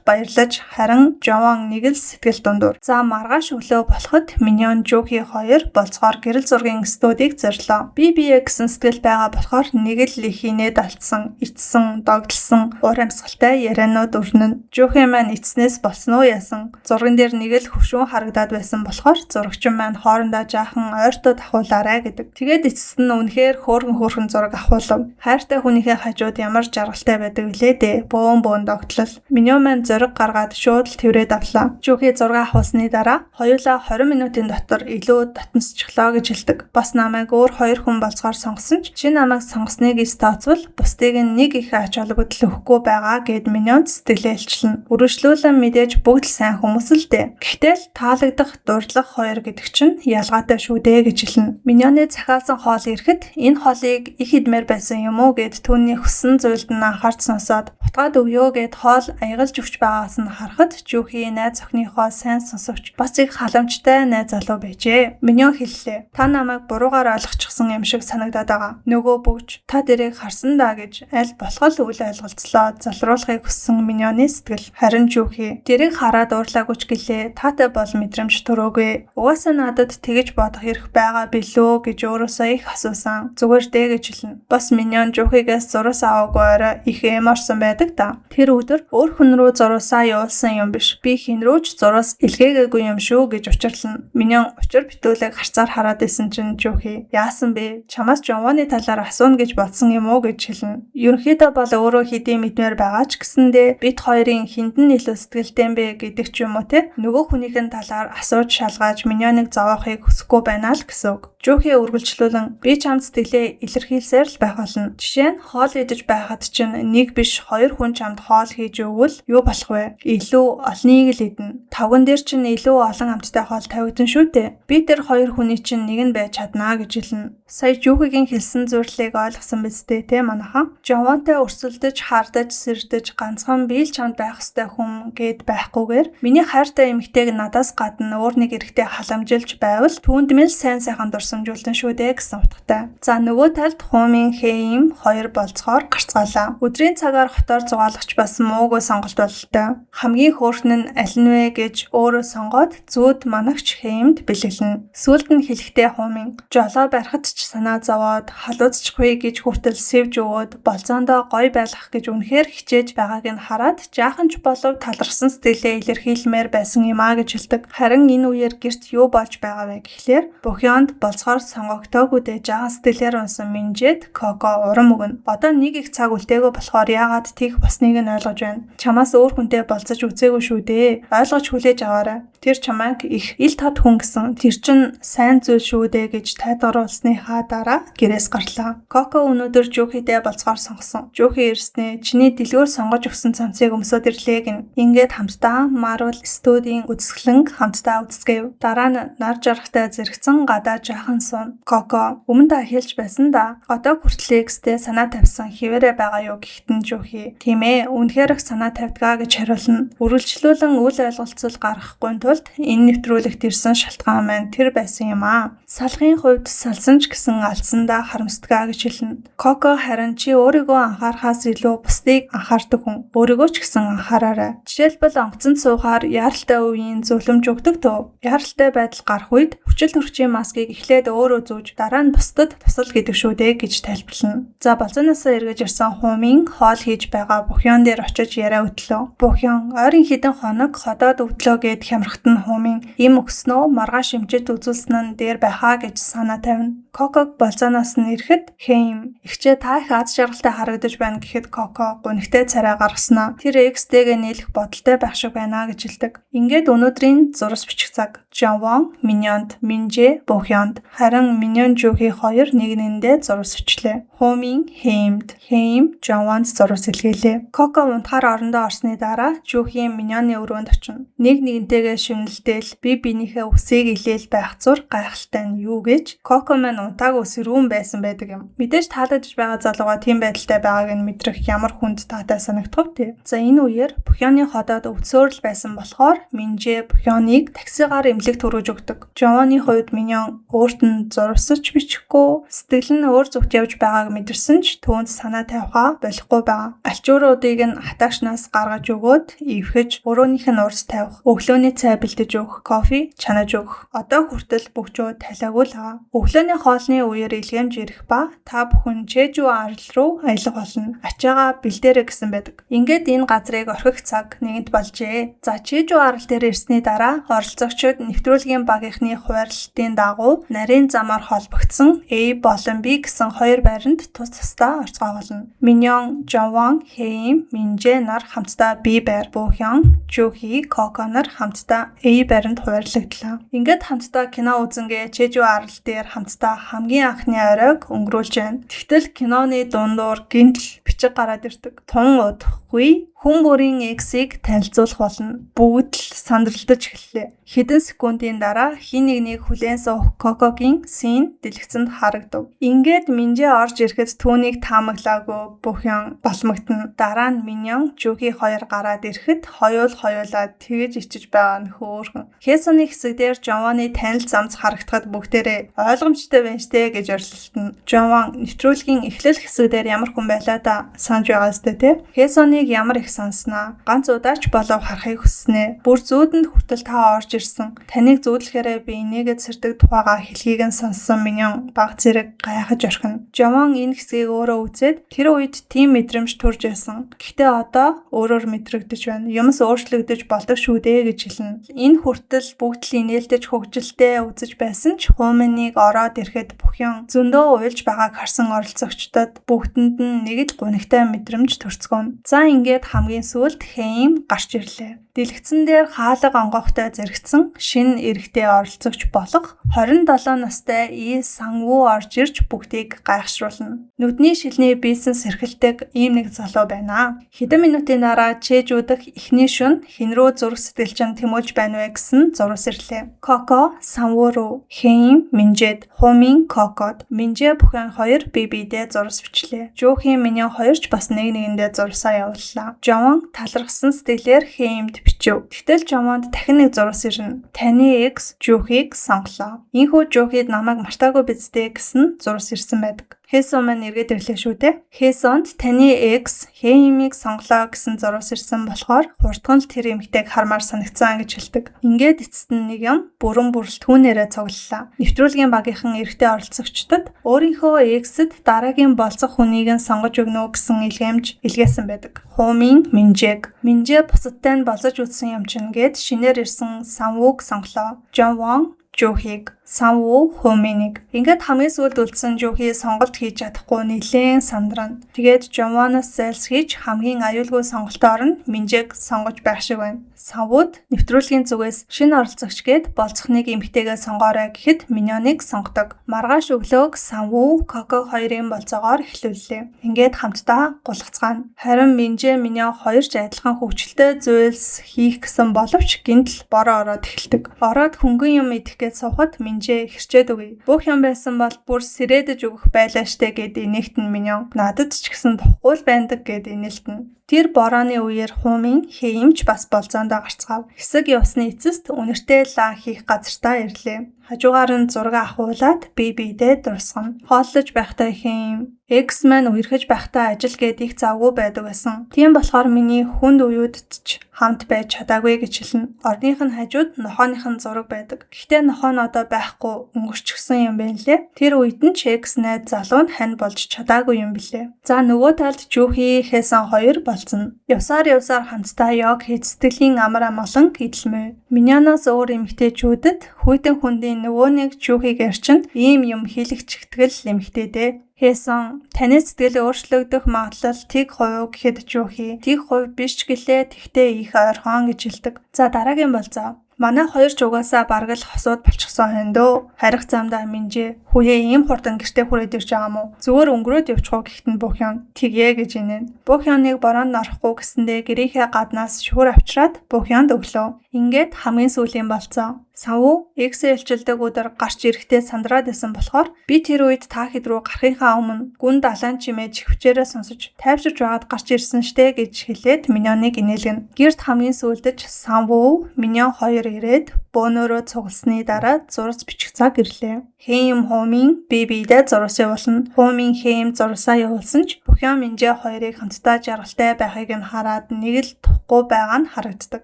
баярлаж харин Жовон нэг л сэтгэл дундуур. За маргааш өглөө болоход Миньон Жохи 2 болцохоор гэрэл зургийн студийг зорлоо. Би бие гэсэн сэтгэл байгаа болохоор нэг л их инээд алдсан, ичсэн, догдолсон, уур амьсгалтай ярианууд өрнөн. Жохи маань ичснээс болсон уу яасан. Зурган дээр нэг л хөвшүүн харагдаад байсан болохоор зурагчин маань хоорондоо жаахан ойртоо давхуулаарай гэдэг. Тэгээд эцэст нь үнэхээр хөөрхөн зураг авахулав. Хайртай хүнийхээ хажууд ямар жаргалтай байдаг вүлээ дээ. Бөөн догтлол. Миньон маань зураг гаргаад шууд л тэврээд авлаа. Жохи зураг авахсны дараа хоёулаа 20 минутын дотор илүү дотносчихлоо гэж хэлдэг. Бас намайг өөр 2 хүн болцохоор сонгосон ч чи намайг сонгосныг тооцвол бусдыг нэг их ач холбогдол өгөхгүй байгаа гэд Миньон сэтгэлээлчлэн. Үргэлжлүүлэн мэдээж бүгд л сайн хүмүүс л дээ. Гэхдээ л таалагдах, дурдлах 2 гэдэг чинь ялгаатай шүү дээ гэж хэлнэ. Миньоны захиалсан хоол ирэхэд энэ хоолыг их идмээр байсан юм уу гэд түүний хүссэн зүйлд нь анхаарч сонсоод утгаад өгөө гэд хоол аягалж өгч байгаас нь харахад Жохи найз охиныхоо сайн сонсогч бас их халамжтай найз залуу байжээ. Миньон хэллээ. Та намайг буруугаар ойлгочихсон юм шиг санагдаад байгаа. Нөгөө бүгж та дэрийг харсан даа гэж аль болох л үл ойлголцлоо залруулахыг хүссэн Миньоны сэтгэл. Харин Жохи дэрийг хараад уурлаагүй ч гэлээ. Таатай бол мэдрэмж төрөөгүй. Угаасаа надад тэгэж бодох эрх байгаа билүү гэж өөрөөсөө их асуусан. Зүгээр дээ гэж хэлнэ. Бас Миньон Жохигээс зурус аваагүй орой их эморсон байдаг та. Тэр өдөр өөр хүн рүү зурусаа явуулсан юм биш. Би хэн рүү ч зурус илгээгээгүй юм шүү гэж учирлана. Миньон учир битүүлэг харцаар хараад исэн чинь Жохи яасан бэ? Чамаас Жовоны талаар асууна гэж бодсон юм уу гэж хэлнэ. Ерөнхийдөө бол өөрөө хэдийн мэдмээр байгаа ч гэсэндээ бид хоёрын хиндэн илүү сэтгэлтэй бэ гэдэг ч юм уу те. Нөгөө хүнийхэн талаар асууж шалгааж Миньоныг зовоохыг хүсэхгүй байна л гэсэн үг. Жохи үргэлжлүүлэн би чамд сэтгэлээ илэрхийлсээр л байх болно. Жишээ нь хоол идэж байхад чинь нэг биш 2 хүн чамд хоол хийж өгвөл юу болох вэ? Илүү олныг л идэнэ. Тавган дээр чинь илүү олон амттай хоол тавигдсан шүү дээ. Би тэр 2 хүний чинь нэг нь байж чаднаа гэж хэлнэ. Сая Жохигийн хэлсэн зүйлийг ойлгосон биз дээ те манайхан. Жовонтой өрсөлдөж, хардаж, сэрдэж ганцхан би л чамд байх ёстой хүн гэд байхгүйгээр миний хайртай эмэгтэйг надаас гадна өөр нэг эрэгтэй халамжилж байвал түүнд мэл сайн сайхан дурсамжуулсан шүү дээ гэсэн утгатай. За нөгөө талд Хомин Хэйм 2 болцохоор гарцгаалаа. Өдрийн цагаар хотоор зугаалгач бас муугүй сонголт бололтой. Хамгийн хөөрхөн нь аль нь вэ гэж өөрөө сонгоод зүүд манагч Хэймд бэлгэлнэ. Сүүлд нь хэлэхдээ Хомин жолоо барихад ч санаа зовоод халуузчихвэ гэж хүртэл сэвж өгөөд болзоондоо гоё байлгах гэж үнэхээр хичээж байгааг нь хараад жаахан ч болов талархсан сэтгэлээ илэрхийлмээр байсан юм а гэж хэлдэг. Харин энэ үеэр гэрт юу болж байгаа вэ гэхлээр Бохянд болзоо болцохоор сонгогдоогүй дээ. Жаахан сэтгэлээр унсан Минжэд Коко урам өгнө. Одоо нэг их цаг үлдээгөө болохоор яагаад тийх босныг нь ойлгож байна. Чамаас өөр хүнтэй болцож үзээгүй шүү дээ. Ойлгож хүлээж аваарай. Тэр чамайг их ил тод хүн гэсэн. Тэр чин сайн зүйл шүү дээ гэж тайлгаруулсныхаа дараа гэрээс гарлаа. Коко өнөөдөр Жухидээ болцохоор сонгосон. Жухи ирснээ чиний дэлгүүр сонгож өгсөн цамцыг өмсөд ирлээ гин. Ингээд хамтдаа Marvel студийн үзэсгэлэн хамтдаа үздэв. Дараа нь нар жарахтай зэрэгцэн гадаа жаахан суун. Коко өмнө та хэлж байсан да. Одоо хүртэл X-тэй санаа тавьсан хിവэрэ байгаа юу гэхтэн Жухи. Тийм ээ, үнэхээр их санаа тавьдгаа гэж хариулна. Үргэлжлүүлэн үл ойлголцол гаргахгүй тулд энэ нэвтрүүлэгт ирсэн шалтгаан маань тэр байсан юм аа. Салхын хувьд салсан ч гэсэн алдсандаа харамсдгаа гэж хэлнэ. Коко харин чи өөрийгөө анхаарахаас илүү бусдыг анхаардаг хүн. Өөрийгөө ч гэсэн анхаараарай. Жишээлбэл онгоцонд суухаар яаралтай үеийн зөвлөмж өгдөг төв. Яаралтай байдал гарах үед хүчил төрчийн маскыг эхлээд өөрөө зүүж дараа нь бусдад тусал гэдэг шүү дээ гэж тайлбарлана. За болзоноосоо эргэж ирсэн Хумин хоол хийж байгаа Бухён дээр очиж яриа өдлөө. Бухён ойрын хідэн хоног ходоод өвдлөө гэд хямрахт нь Хумин им өгснөө маргааш шимжид үзүүлсэн нь дээр байхаа гэж санаа тавина. Коког болзоноос нь ирэхэд Хэм ихчээ та их аз жаргалтай харагдаж байна гэхэд Коко гунигтай царай гаргаснаа. Тэр X-тэйгээ нийлэх бодолтой байх шиг байна гэж хэлдэг. Ингээд өнөөдрийн зурс бичих цаг. Жавон, Миньонд, Минжэ, Бухёнд харин Миньон Жухи хоёр нэг-нэгэндээ зурс өчлээ. Хумин Хэмд, Хэм Жавонд зурс илгээлээ. Коко унтахаар орондоо орсны дараа Жухи Миньоны өрөөнд очино. Нэг-нэгнтэйгээ шивнэлдээл би биенийхээ үсийг илээл байх зур гайхалтай нь юу гэж Коко маань унтаагүй сэрүүн байсан байдаг юм. Мэдээж таалагдж байгаа залууга тийм байдалтай байгааг нь мэдрэх ямар хүнд таатай санагдах вэ? За энэ үеэр Бухёны ходоод өвцөөрл байсан болохоор Минжэ Бухёныг таксигаар эмнэлэгт хүргэж өгдөг. Жавоны хувьд Миньон өөрт нь зурсаж бичихгүй сэтгэл нь өөр зүгт явж байгааг мэдэрсэн ч түүнд санаа тавихаа болохгүй байгаа. Альчууруудыг нь хатаагчнаас гаргаж өгөөд ивхэж өрөөнийх нь урс тавих, өглөөний цай бэлдэж өгөх, кофе чанаж өгөх. Одоо хүртэл бүгчөө талаагүй л байгаа. Өглөөний хоолны үеэр илгээмж ирэх ба та бүхэн Чежу арал руу аялах болно. Ачаага бэлдээрэй гэсэн байдаг. Ингээд энэ газрыг орхих цаг нэгэнт болжээ. За Чежу арал дээр ирсний дараа оролцогчид нэвтрүүлгийн багийнхны хуваарлалтын дагуу нарийн замаар холбогдсон A болон B гэсэн хоёр байранд тус тусдаа орцгооголно. Миньон, Жавон, Хэм, Минжэ нар хамтдаа B байр, Бухён, Жухи, Коко нар хамтдаа A байранд хуваарлагдлаа. Ингээд хамтдаа кино үзэнгээ Чежу арал дээр хамтдаа хамгийн анхны оройг өнгөрүүлж байна. Тэгтэл киноны дундуур гинтл бичиг гараад ирдэг. Тун удахгүй хүн бүрийн X-ийг танилцуулах болно. Бүгд л сандралдаж эхэллээ. Хэдэн секундын дараа хин нэгнийг хүлээн суух Кокогийн син дэлгэцэнд харагдав. Ингээд Минжэ орж ирэхэд түүнийг таамаглаагүй Бухён балмагтана. Дараа нь Миньон, Жухи хоёр гараад ирэхэд хоёулаад тэгэж ичиж байгаа нь хөөрхөн. Хэсоны хэсэг дээр Жавоны танил замц харагдахад бүгдээрээ ойлгомжтой байна штэ гэж орилтно. Жавон нэвтрүүлгийн эхлэл хэсэг дээр ямар хүн байлаа да санаж байгаа сте тэ. Хэсоныг ямар их санснаа. Ганц удаач болов харахыг хүснэ. Бүр зүүдэнд хүртэл та орж ирсэн. Таныг зүүдлэхээрээ би энийгээ цэрдэг тухайга хэлхийг нь сонссон Миньон баг зэрэг гайхаж орхино. Жавон энэ хэсгийг өөрөө үзээд тэр үед тийм мэдрэмж төрж байсан. Гэхдээ одоо өөрөөр мэдрэгдэж байна. Юмс өөрчлөгдөж болдог шүү дээ гэж хэлнэ. Энэ хүртэл бүгд л инээлдэж хөгжилтэй үзэж байсан ч Хуминыг ороод ирэхэд Бухён зөндөө уйлж байгааг харсан оролцогчдод бүгдэнд нь нэг л гунигтай мэдрэмж төрцгөн. За ингээд хамгийн сүүлд Хэм гарч ирлээ. Дэлгэцэн дээр хаалга онгоохтой зэрэгцэн шинэ эрэгтэй оролцогч болох 27 настай И Сангву орж ирж бүгдийг гайхшруулна. Нүдний шилний бизнес эрхэлдэг ийм нэг залуу байна. Хэдэн минутын дараа Чежу дахь эхний шөнө хэн рүү зураг сэтгэлчин тэмүүлж байна вэ гэсэн зурус ирлээ. Коко, Сангву руу, Хэм, Минжэд, Хумин, Кокод, Минжэ Бухён хоёр бие биедээ зурус бичлээ. Жухи Миньон хоёр ч бас нэг-нэгэндээ зурсаа явууллаа. Жавон талархсан сэтгэлээр Хэмд бичв. Тэгтэл Жавонд дахин нэг зурус ирнэ. Таны X Жухиг сонглоо. Ийхүү Жухид намайг мартаагүй биз дээ гэсэн зурус ирсэн байдаг. Хэсон маань эргээд ирлээ шүү дээ. Хэсонд таны X Хэмийг сонглоо гэсэн зурус ирсэн болохоор хурдхан л тэр эмэгтэйг хармаар санагцсан гэж хэлдэг. Ингээд эцэст нь нэг юм бүрэн бүрэлт түүнээрээ цуглалаа. Нэвтрүүлгийн багийнхан эрэгтэй оролцогчдод өөрийнхөө X-д дараагийн болцох хүнийг нь сонгож өгнө гэсэн илгээмж илгээсэн байдаг. Хумин Минжэ бусадтай нь болцож үзсэн юм чинь гээд шинээр ирсэн Сангвуг сонглоо. Жавон Жуухийг, Санву Хуминийг. Ингээд хамгийн сүүлд үлдсэн Жуухи сонголт хийж чадахгүй нэлээд сандрана. Тэгээд Жованаас зайлсхийж хамгийн аюулгүй сонголтоор нь Минжийг сонгож байх шиг байна. Санвуд нэвтрүүлгийн зүгээс шинэ оролцогч гээд болцохныг эмэгтэйгээ сонгоорой гэхэд Миньоныг сонгодог. Маргааш өглөөг Санву, Коко хоёрын болцоогоор эхлүүллээ. Ингээд хамтдаа гулгацгаана. Харин Минжэ, Миньон хоёр ч адилхан хөвгчлөлтэй зүйлс хийх гэсэн боловч гинтл бороо ороод эхэлдэг. Ороод хөнгөн юм идэх гээд суухад Минжэ хэрчээд өгье. Бүх юм байсан бол бүр сэрээдэж өгөх байлаа штэ гэд инээгтэн Миньон. Надад ч гэсэн тухгүй л байдаг гэд инээлтэн. Тэр борооны үеэр Хумин Хэймч бас болзоондоо гарцгаав. Хэсэг явсны эцэст үнэртэй лаа хийх газартаа ирлээ. Хажуугаар нь зураг ахуулаад биедээ дурсгана. Хооллож байхдаа Хэйм X-Men үерхэж байхдаа ажил гээд их завгүй байдаг байсан. Тийм болохоор миний хүнд үеүдд ч хамт байж чадаагүй гэж хэлнэ. Орных нь хажууд нохооных нь зураг байдаг. Гэхдээ нохоо нь одоо байхгүй өнгөрчихсөн юм байна лээ. Тэр үед нь ч X-найд залуу нь хань болж чадаагүй юм билээ. За нөгөө талд Жуухи, Хэсэн хоёр болцсон. Явсаар хамтдаа йог хийж сэтгэлийн амар амгалан идэлмээ. Миньоноос өөр эмэгтэйчүүдэд хүйтэн хүндийн нөгөө нэг Жуухиг ярьчин ийм юм хийлэх чигтгэл эмэгтэй дээ. Хэсэн таны сэтгэл өөрчлөгдөх магадлал тэг хувь гэхэд Жуухи тэг хувь биш ч гэлээ тэгтээ их ойрхон гэж хэлдэг. За дараагийн болзоо. Манай хоёр ч угаасаа бараг л хосууд болчихсон хүн дөө. Харих замдаа Минжэ хүүе ийм хурдан гэртээ хүрээд ирж байгаа мó. Зүгээр өнгөрөөд явчих уу гэхтэн Бохён тгье гэж инээн. Бохёныг бороонд орохгүй гэсэндээ гэрийнхээ гаднаас шүхэр авчраад Бохёнд өглөө. Ингээд хамгийн сүүлийн болцоо. Санву X элчилдэг өдөр гарч ирэхдээ сандраад байсан болохоор би тэр үед та хэд рүү гарахынхаа өмнө гүн далайн чимээ чихвчээрээ сонсож тайвширч байгаад гарч ирсэн штэ гэж хэлээд Миньоныг инээлгэн. Гэрт хамгийн сүүлдэж Санву, Миньон хоёр ирээд бөөнөрөө цугласны дараа зурц бичих цаг ирлээ. Хэйм Хумин биедээ зурсаа явуулна. Хумин Хэйм зурсаа явуулсан ч Бохён Минжэ хоёрыг хамтдаа жаргалтай байхыг нь хараад нэг л тухгүй байгаа нь харагддаг.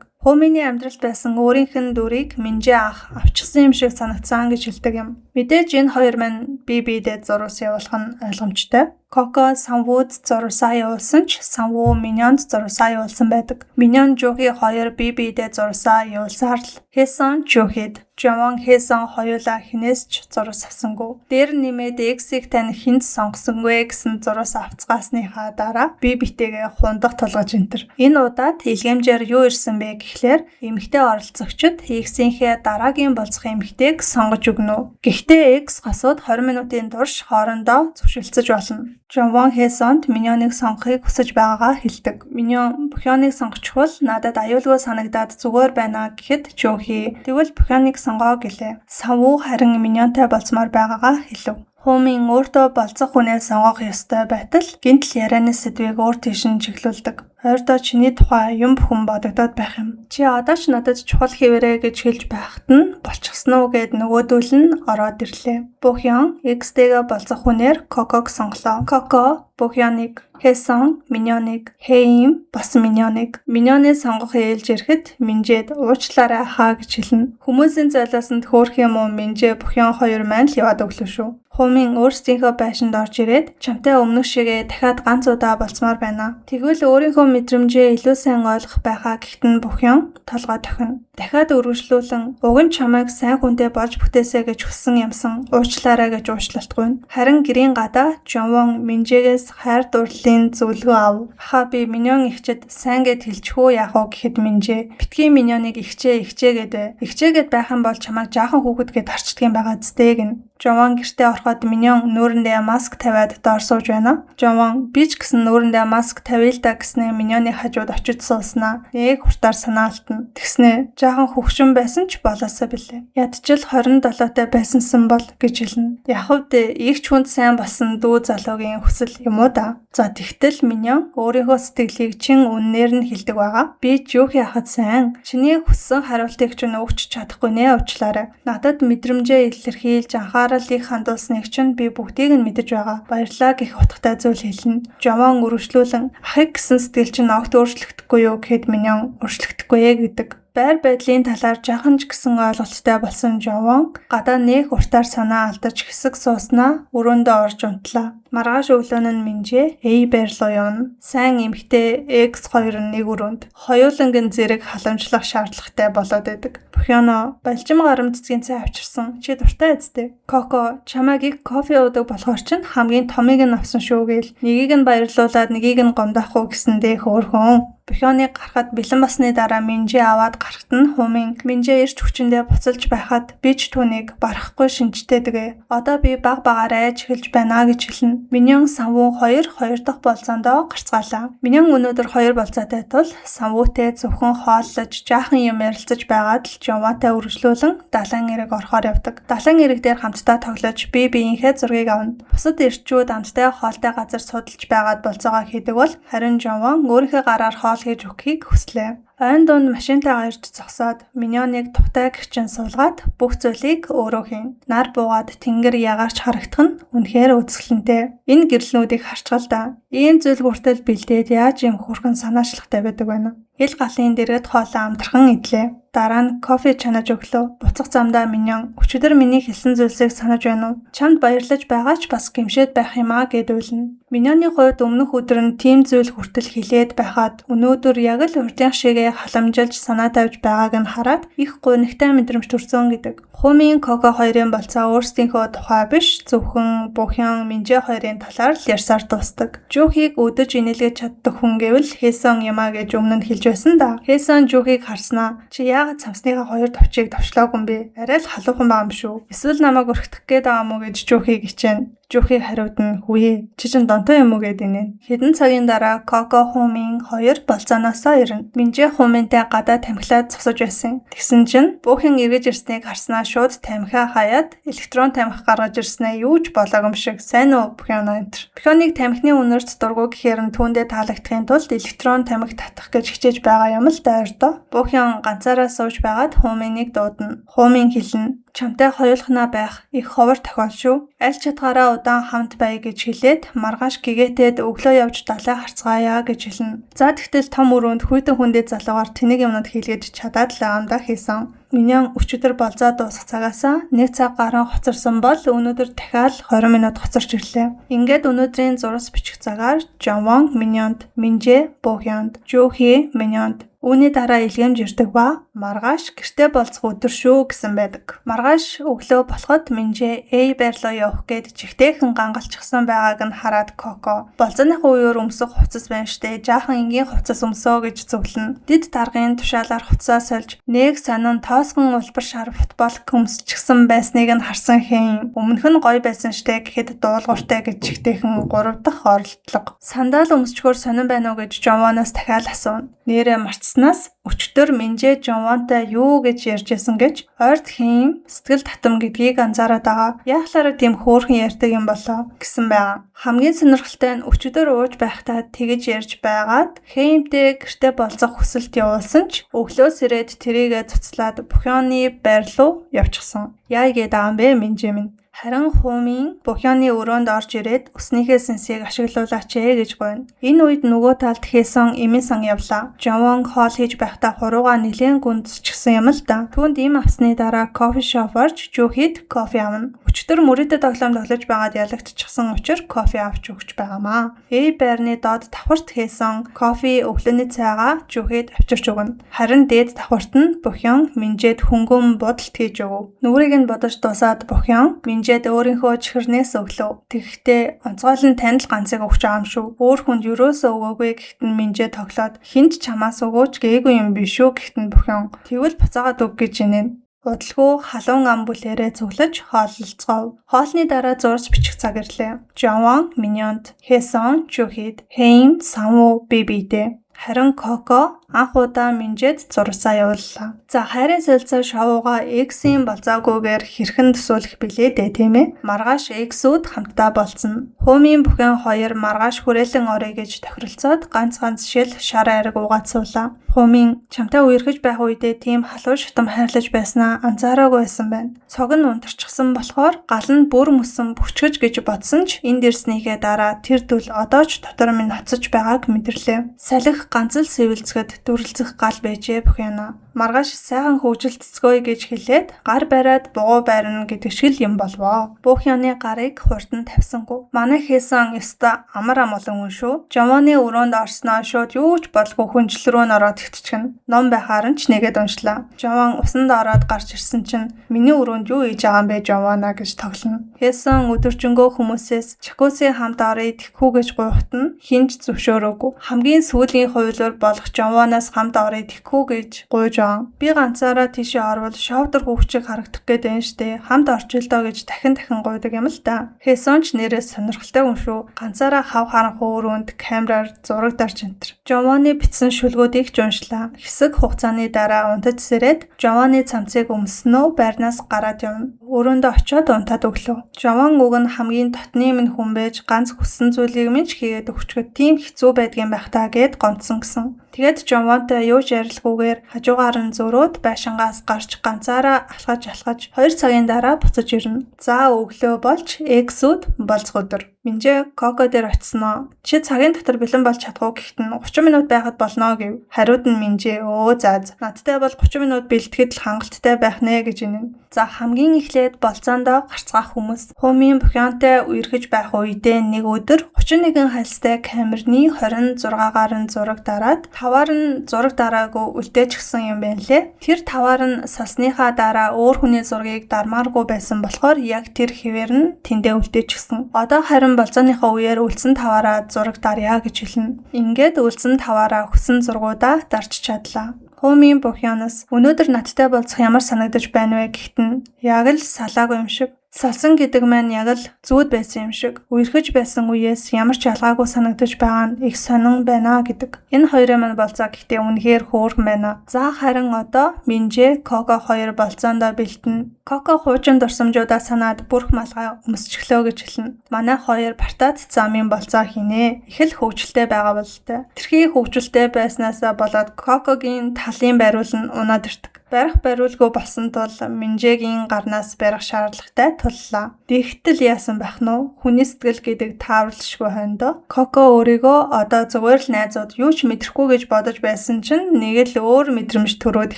Хуминий амьдралд байсан өөрийнх нь дүрийг Минжэ ах авчихсан юм шиг санагдсан гэж хэлдэг юм. Мэдээж энэ хоёр мань биедээ зурсаа явуулах нь ойлгомжтой. Коко Санвуд зурсаа явуулсан ч Санву Миньонд зурсаа явуулсан байдаг. Миньон Жуухи хоёр биедээ зурсаа явуулсаар л Хэсэн Жуухид Жовон Хэсэн хоёулаа хинээс ч зурс авсангүй. Дээр нэмээд X-ийг тань хинт сонгосонгүй гэсэн зурс авцгаасныхаа дараа би битэйгээ хундах тулгаж энтер. Энэ удаад илгээмжээр юу ирсэн бэ гэхлээр эмэгтэй оролцогчид X-ийнхээ дараагийн болцох эмэгтэйг сонгож өгнө. Гэхдээ X гасууд 20 минутын турш хоорондоо зөвшөлдсөж болно. Жовон Хэсэнд Миньоныг сонгохыг хүсэж байгаагаа хэлдэг. Миньон Бохёныг сонгочихвол надад аюулгүй санагдаад зүгээр байна гэхэд Жуухи тэгвэл Бохёныг сонгоо гэлээ. Санву харин Миньонтай болцмоор байгаагаа хэлв. Хумин өөртөө болцох хүнээ сонгох ёстой байтал гинтл ярианы сэдвийг өөр тийш нь чиглүүлдэг. Ойрдоо чиний тухай юм бүхэн бодогдоод байх юм. Чи одоо ч надад чухал хэвээрээ гэж хэлж байхад нь болчихсон уу гэд нөгөөдөл нь ороод ирлээ. Бохён X-тэйгээ болцох хүнээр Коког сонглоо. Коко Бохёныг, Хэсэн Миньоныг, Хэйм бас Миньоныг. Миньоныг сонгох ээлж ирэхэд Минжэд уучлаарай хаа гэж хэлнэ. Хүмүүсийн золиосонд хөөх юм уу Минжэ Бохён хоёр маань л яваад өглөө шүү. Хумин өөрсдийнхөө байшинд орж ирээд чамтай өмнөх шигээ дахиад ганц удаа болцмоор байна. Тэгвэл өөрийнхөө мэдрэмжээ илүү сайн ойлгох байхаа гэхдээ Бохён толгой тохино. Дахиад өргөжлүүлэн уг нь чамайг сайн хүнтэй болж бүтээсэй гэж хүссэн юмсан уучлаарай гэж уучлалтгүй. Харин гэрийн гадаа Жовон Минжэгээс хайр дурлалын зөвлөгөө ав. Хаа би Миньон ихчэд сайн гэд хэлчихөө яах вэ гэхэд Минжэ битгий Миньоныг ихчээ гэдэг. Ихчээгээд байх юм бол чамайг жаахан хүүхэд гэд харчдаг юм байгаа зү гэн. Жовон гэртээ ороход Миньон нүүрэндээ маск тавиад доор сууж байна. Жовон би ч гэсэн нүүрэндээ маск тавья л да гэснээр Миньоны хажууд очиж сууснаа. Нэг хуртаар санаалтна. Тэгснэ жаахан хөвгшин байсан ч болоосоо билээ. Ядчил 27-тай байсансан бол гэж хэлнэ. Яхавд игч хүнд сайн болсон дүү залуугийн хүсэл юм уу да. За тэгтэл Миньон өөрийнхөө сэтгэлийг чин үннээр нь хэлдэг байгаа. Би Жуухи яхад сайн. Чиний хүссэн хариултыг ч өгч чадахгүй нэ уучлаарай. Надад мэдрэмжээ илэрхийлж анхаарлыг хандуулсныг чинь би бүгдийг нь мэдэж байгаа. Баярлалаа гэх утгатай зүйл хэлнэ. Жовон өргөжлүүлэн ахыг гэсэн сэтгэл чинь огт өөрчлөгдөхгүй юу гэхэд Миньон өөрчлөгдөхгүй ээ гэдэг. Байр байдлын талаар жаахан ч гэсэн ойлголттой болсон Жовон гадаа нээх уртаар санаа алдаж хэсэг сууснаа өрөөндөө орж унтлаа. Маргааш өглөө нь Минжээ байр руу явна. Сайн эмэгтэй X2 нь нэг өрөөнд хоёулангийн зэрэг халамжлах шаардлагатай болоод байдаг. Бохёно балжим гарам цэцгийн цай авчирсан. Чи дуртай эзтэй. Коко чамайг их кофе уудаг болохоор ч хамгийн томыг нь авсан шүү гээл. Нэгийг нь баярлуулад нэгийг нь гомдохгүй гэсэндээ хөөрхөн. Бохёныг гарахад бэлэн басны дараа Минжээ аваад гарахт нь Хумин Минжээ эрч хүчиндээ буцалж байхад би ч түүнийг барахгүй шинжтэй дэгэ. Одоо би баг багаараа чихэлж байна гэж хэлнэ. Миньон Санвуу 2 дахь болцоондоо гарцгаалаа. Миньон өнөөдөр 2 болцоотой тул Санвуутэй зөвхөн хооллож жаахан юм ярилцаж байгаад л Жовонтой үргэлжлүүлэн далайн эрэг орохоор явдаг. Далайн эрэг дээр хамтдаа тоглож би биеийнхээ зургийг авна. Бусад эрчүүд амттай хоолтой газар судалж байгаад болцоогоо хийдэг бол харин Жовон өөрийнхөө гараар хоол хийж өгөхийг хүслээ. Ойн дунд машинтайгаа ирж зогсоод Миньоныг тухтай гихчин суулгаад бүх зүйлийг өөрөө хийн. Нар буугаад тэнгэр ягаарч харагдах нь үнэхээр үзэсгэлэнтэй. Энэ гэрлнүүдийг харчгаал да. Ийм зүйл хүртэл бэлдээд яаж юм хөрхэн санаачлахтай байдаг байна. Ил галын дэргэд хоолоо амтархан идлээ. Дараа нь кофе чанаж өглөө. Буцах замдаа Миньон өчигдөр миний хэлсэн зүйлсийг санаж байна уу? Чамд баярлаж байгаа ч бас гэмшээд байх юм аа гэдүүлнэ. Миньоны хувьд өмнөх өдөр нь тийм зүйл хүртэл хэлээд байхад өнөөдөр яг л урдын шигээ халамжилж санаа тавьж байгааг нь хараад их гонигтай мэдрэмж төрсөн гэдэг. Хумин Коко хоёрын болцоо өөрсдийнхөө тухай биш зөвхөн Бохён Минжээ хоёрын талаар л ярьсаар дуустдаг. Жухийг өдөж инээлгэж чаддаг хүн гэвэл Хэсон юмаа гэж өмнө нь хэлж байсан да. Хэсон Жухийг харснаа чи яагаад цамсныхаа 2 товчийг товчлоогүй юм бэ? Арай л халуухан байгаа юм шүү. Эсвэл намайг өрхтөх гээд байгаа мó гэж Жухийг хичээнэ. Жухи хариуд нь "Хүү, чи чинь донтой юм уу?" гэдэг нь. Хэдэн цагийн дараа Коко Хумин 2 болцооноосоо ирнэ. Минжээ Хуминтай гадаа тамхилаад зогсож байсан. Тэгсэн чинь Бохин эргэж ирснийг харснаа шууд тамхиа хаяад электрон тамхи гаргаж ирснээ юу ч болоогүй юм шиг. Сайн уу Бохино энтер. Бохиныг тамхины үнэрт дургу гэхээр нь түүндээ таалагдахын тулд электрон тамхи татах гэж хичээж байгаа юм л дайрдоо. Бохин ганцаараа сууж байгаад Хуминыг дуудана. Хумин хэлнэ: "Чамтай хоёулахнаа байх их ховор тохиол шүү. Аль чадгаараа удаан хамт бай" гэж хэлээд маргааш гэгээтэд өглөө явж далай харцгаая гэж хэлнэ. За тэгтэл том өрөөнд хүйтэн хүндэт залуугаар тэнийг юмнууд хийлгэж чадаад л аамда хийсэн. Миньон өчигдөр болзоо дуусах цагаасаа 1 цаг гарan хоцорсон бол өнөөдөр дахиад 20 минут хоцорч ирлээ. Ингээд өнөөдрийн зураг бичих цагаар Жовон Миньонд, Минжээ Бохёнд, Жухи Миньонд үүний дараа илгээмж ирдэг ба маргааш гэртээ болцох өдөр шүү гэсэн байдаг. Маргааш өглөө болоход Минжээ байр руу явах гээд чихтэйхэн гангалчихсан байгааг нь хараад Коко болзооныхоо үеэр өмсөх хувцас байна штэ. Жаахан энгийн хувцас өмсөө гэж зөвлөнө. Дид даргын тушаалаар хувцас сольж нэг сонин тоосгон улбар шар футбол өмсчихсэн байсныг нь харсан хэн. Өмнөх нь гоё байсан штэ гэхэд дуулууртай гэж чихтэйхэн 3 дахь оролдлого. Сандал өмсчгөр сонин байна уу гэж Жовоноос дахиад асууна. Нэрээ марцснаас өчтөр Минжээ Жовонтой юу гэж ярьжсэн гэж ойрт хэм сэтгэл татам гэдгийг анзаараад байгаа. Яахлаараа тийм хөөрхөн ярьдаг юм болоо гэсэн байгаа. Хамгийн сонирхолтой нь өчтөр ууж байхдаа тэгэж ярьж байгаад хэмтэй гэртээ болцох хүсэлт явуулсан ч өглөөс ирээд тэрийгэ цуцлаад Бохёны байр руу явчихсан. Яа гээд байгаа юм бэ Минжээ минь? Харин Хумин Бохёны өрөөнд орж ирээд өснийхээ сэнсийг ашиглуулаач гэж гойно. Энэ үед нөгөө талд Хэсон эмийн сан явлаа. Жовон хоол хийж байхдаа хурууга нэлээд гүнзчихсэн юм л да. Түүнд им авсны дараа кофе шоп орж Жухид кофе авна. Өчтөр мөрөдө тоглоом тоглож байгаад ялагдчихсан учраас кофе авч өгч байгаамаа. Байрны доод давхарт Хэсон кофе өглөөний цайгаа Жухид авчирч өгнө. Харин дээд давхарт нь Бохён Минжээд хөнгөн бодолт хийж өгөв. Нүрийг нь бодож дуусаад Бохён Минжээд өөрийнхөө чихэрнээс өглөө. Тэгэхдээ онцгойлон танд л ганцыг өгч байгаа юм шүү. Өөр хүнд юусоо өгөөгүй гэхэд нь Минжээ тоглоод хинт чамаас өгөөч гээгүй юм биш үү гэхэд нь Бохён тэгвэл буцаагаад өг гэж инээн. Удалгүй халуун ам бүлээрээ цуглаж хооллолцгов. Хоолны дараа зурж бичих цаг ирлээ. Жовон Миньонд, Хэсон Жухид, Хэм Санвуу бибидээ. Харин Коко анх удаа Минжээд зурсаа явууллаа. За хайрын солилцоо шоуга X-ийн болзоогүйгээр хэрхэн төсөөлөх билээ дээ тийм ээ. Маргааш X-үүд хамтдаа болцсон. Хумин Бохён 2 маргааш хүрээлэн орё гэж тохиролцоод ганц шил шар айраг уугаад суулаа. Хумин чамтай үерхэж байх үедээ тийм халуун шатам хайрлаж байснаа анзаараагүй байсан байна. Цог нь унтарчихсан болохоор гал нь бүр мөсөн бүчгэж гэж бодсон ч энд ирснийхээ дараа тэр дүл одоо ч дотор минь ноцож байгааг мэдэрлээ. Салхи ганц л сэвэлцгэд дүрлцэх гал байжээ Бохёно. Маргааш сайхан хөгжилтцгөөе гэж хэлээд гар бариад бугуу байрна гэдэг шиг юм болвоо. Бухёны гарыг хурд нь тавьсангүй. Манай Хэсон ёстой амар амгалан хүн шүү. Жовоны өрөөнд орсноо шууд юу ч болгүй хүнжил рүү ороод итчихнэ. Ном байхаар нь ч нэгэд уншлаа. Жовон усанд ороод гарч ирсэн чинь миний өрөөнд юу хийж байгаа юм бэ Жовона гэж тоглоно. Хэсон өдөржингөө хүмүүсээс Чакосын хамт оръё тэхүү гэж гуйхтана хинж зөвшөөрөөгүй. Хамгийн сүүлийн хувилбар болох Жовоноос хамт оръё тэхүү гэж гуйж байгаа. Би ганцаараа тийшээ орвол шовдор хүүхчиг харагдах гээд байна штэ. Хамт орчих л доо гэж дахин гуйдаг юм л та. Хэсон ч нэрээс сонирхолтой хүн шүү. Ганцаараа хав харанхуй өрөөнд камераар зураг дарж энтер. Жовоны бичсэн шүлгүүдийг ч уншлаа. Хэсэг хугацааны дараа унтаж сэрээд Жовоны цамцыг өмснөө байрнаас гараад явна. Өрөөндөө очиод унтаад өглөө. Жовон уг нь хамгийн дотны минь хүн байж ганц хүссэн зүйлийг минь ч хийгээд өгчгöd тийм хэцүү байдгийн байх таа гэд гомдсон гэсэн. Тэгэд Жовонтой юу ч ярилгүйгээр хажуугаар нь зөрөөд байшингаас гарч ганцаараа алхаж 2 цагийн дараа буцаж ирнэ. За өглөө болж эксүүд болцох өдөр. Минжээ Коко дээр очисноо. Чи цагийн дотор бэлэн болж чадахгүй гэхдээ 30 минут байхад болно гэв. Хариуд нь Минжээ зааз. Надтай бол 30 минут бэлтгэхэд л хангалттай байх нэ гэж инэн. За хамгийн эхлээд болцоондоо гарцгаах хүмүүс. Хумын Бухёнтой үерхэж байх үедээ нэг өдөр 31 хальстай камерны 26-гаар нь зураг дараад 5-аар нь зураг дараагүй үлдээчихсэн юм байна лээ. Тэр 5-аар нь сосныхаа дараа өөр хүний зургийг дармааргүй байсан болохоор яг тэр хэвээр нь тэндээ үлдээчихсэн. Одоо харин болцооныхоо үеэр үлдсэн 5-аараа зураг даръя гэж хэлнэ. Ингээд үлдсэн 5-аараа хүссэн зургуудаа дарж чадлаа. Хумын Бухёноос өнөөдөр надтай болцох ямар санагдаж байна вэ гэхтэн яг л салаагүй юм шиг. Салсан гэдэг маань яг л зүуд байсан юм шиг. Үерхэж байсан үеэс ямар ч ялгаагүй санагдаж байгаа нь их сонин байна гэдэг. Энэ хоёрын маань болцоо гэхдээ үнэхээр хөөрхөн байна. За харин одоо Минжээ Коко хоёр болцоондоо бэлтэн. Коко хуучин дурсамжуудаа санаад бүрх малгай өмсчихлөө гэж хэлнэ. Манай хоёр партад замын болцоо хийнэ. Их л хөвгөлтэй байгаа болтой. Тэрхий хөвгөлтэй байснаасаа болоод Кокогийн талын бариул нь унаад ирдэг. Барих бариулгүй болсон тул Минжээгийн гарнаас барих шаардлагатай туллаа. Дэгтэл яасан байх нь хүний сэтгэл гэдэг тааварлшгүй хойндоо Коко өөрийгөө одоо зүгээр л найзууд юу ч мэдрэхгүй гэж бодож байсан чинь нэг л өөр мэдрэмж төрөөд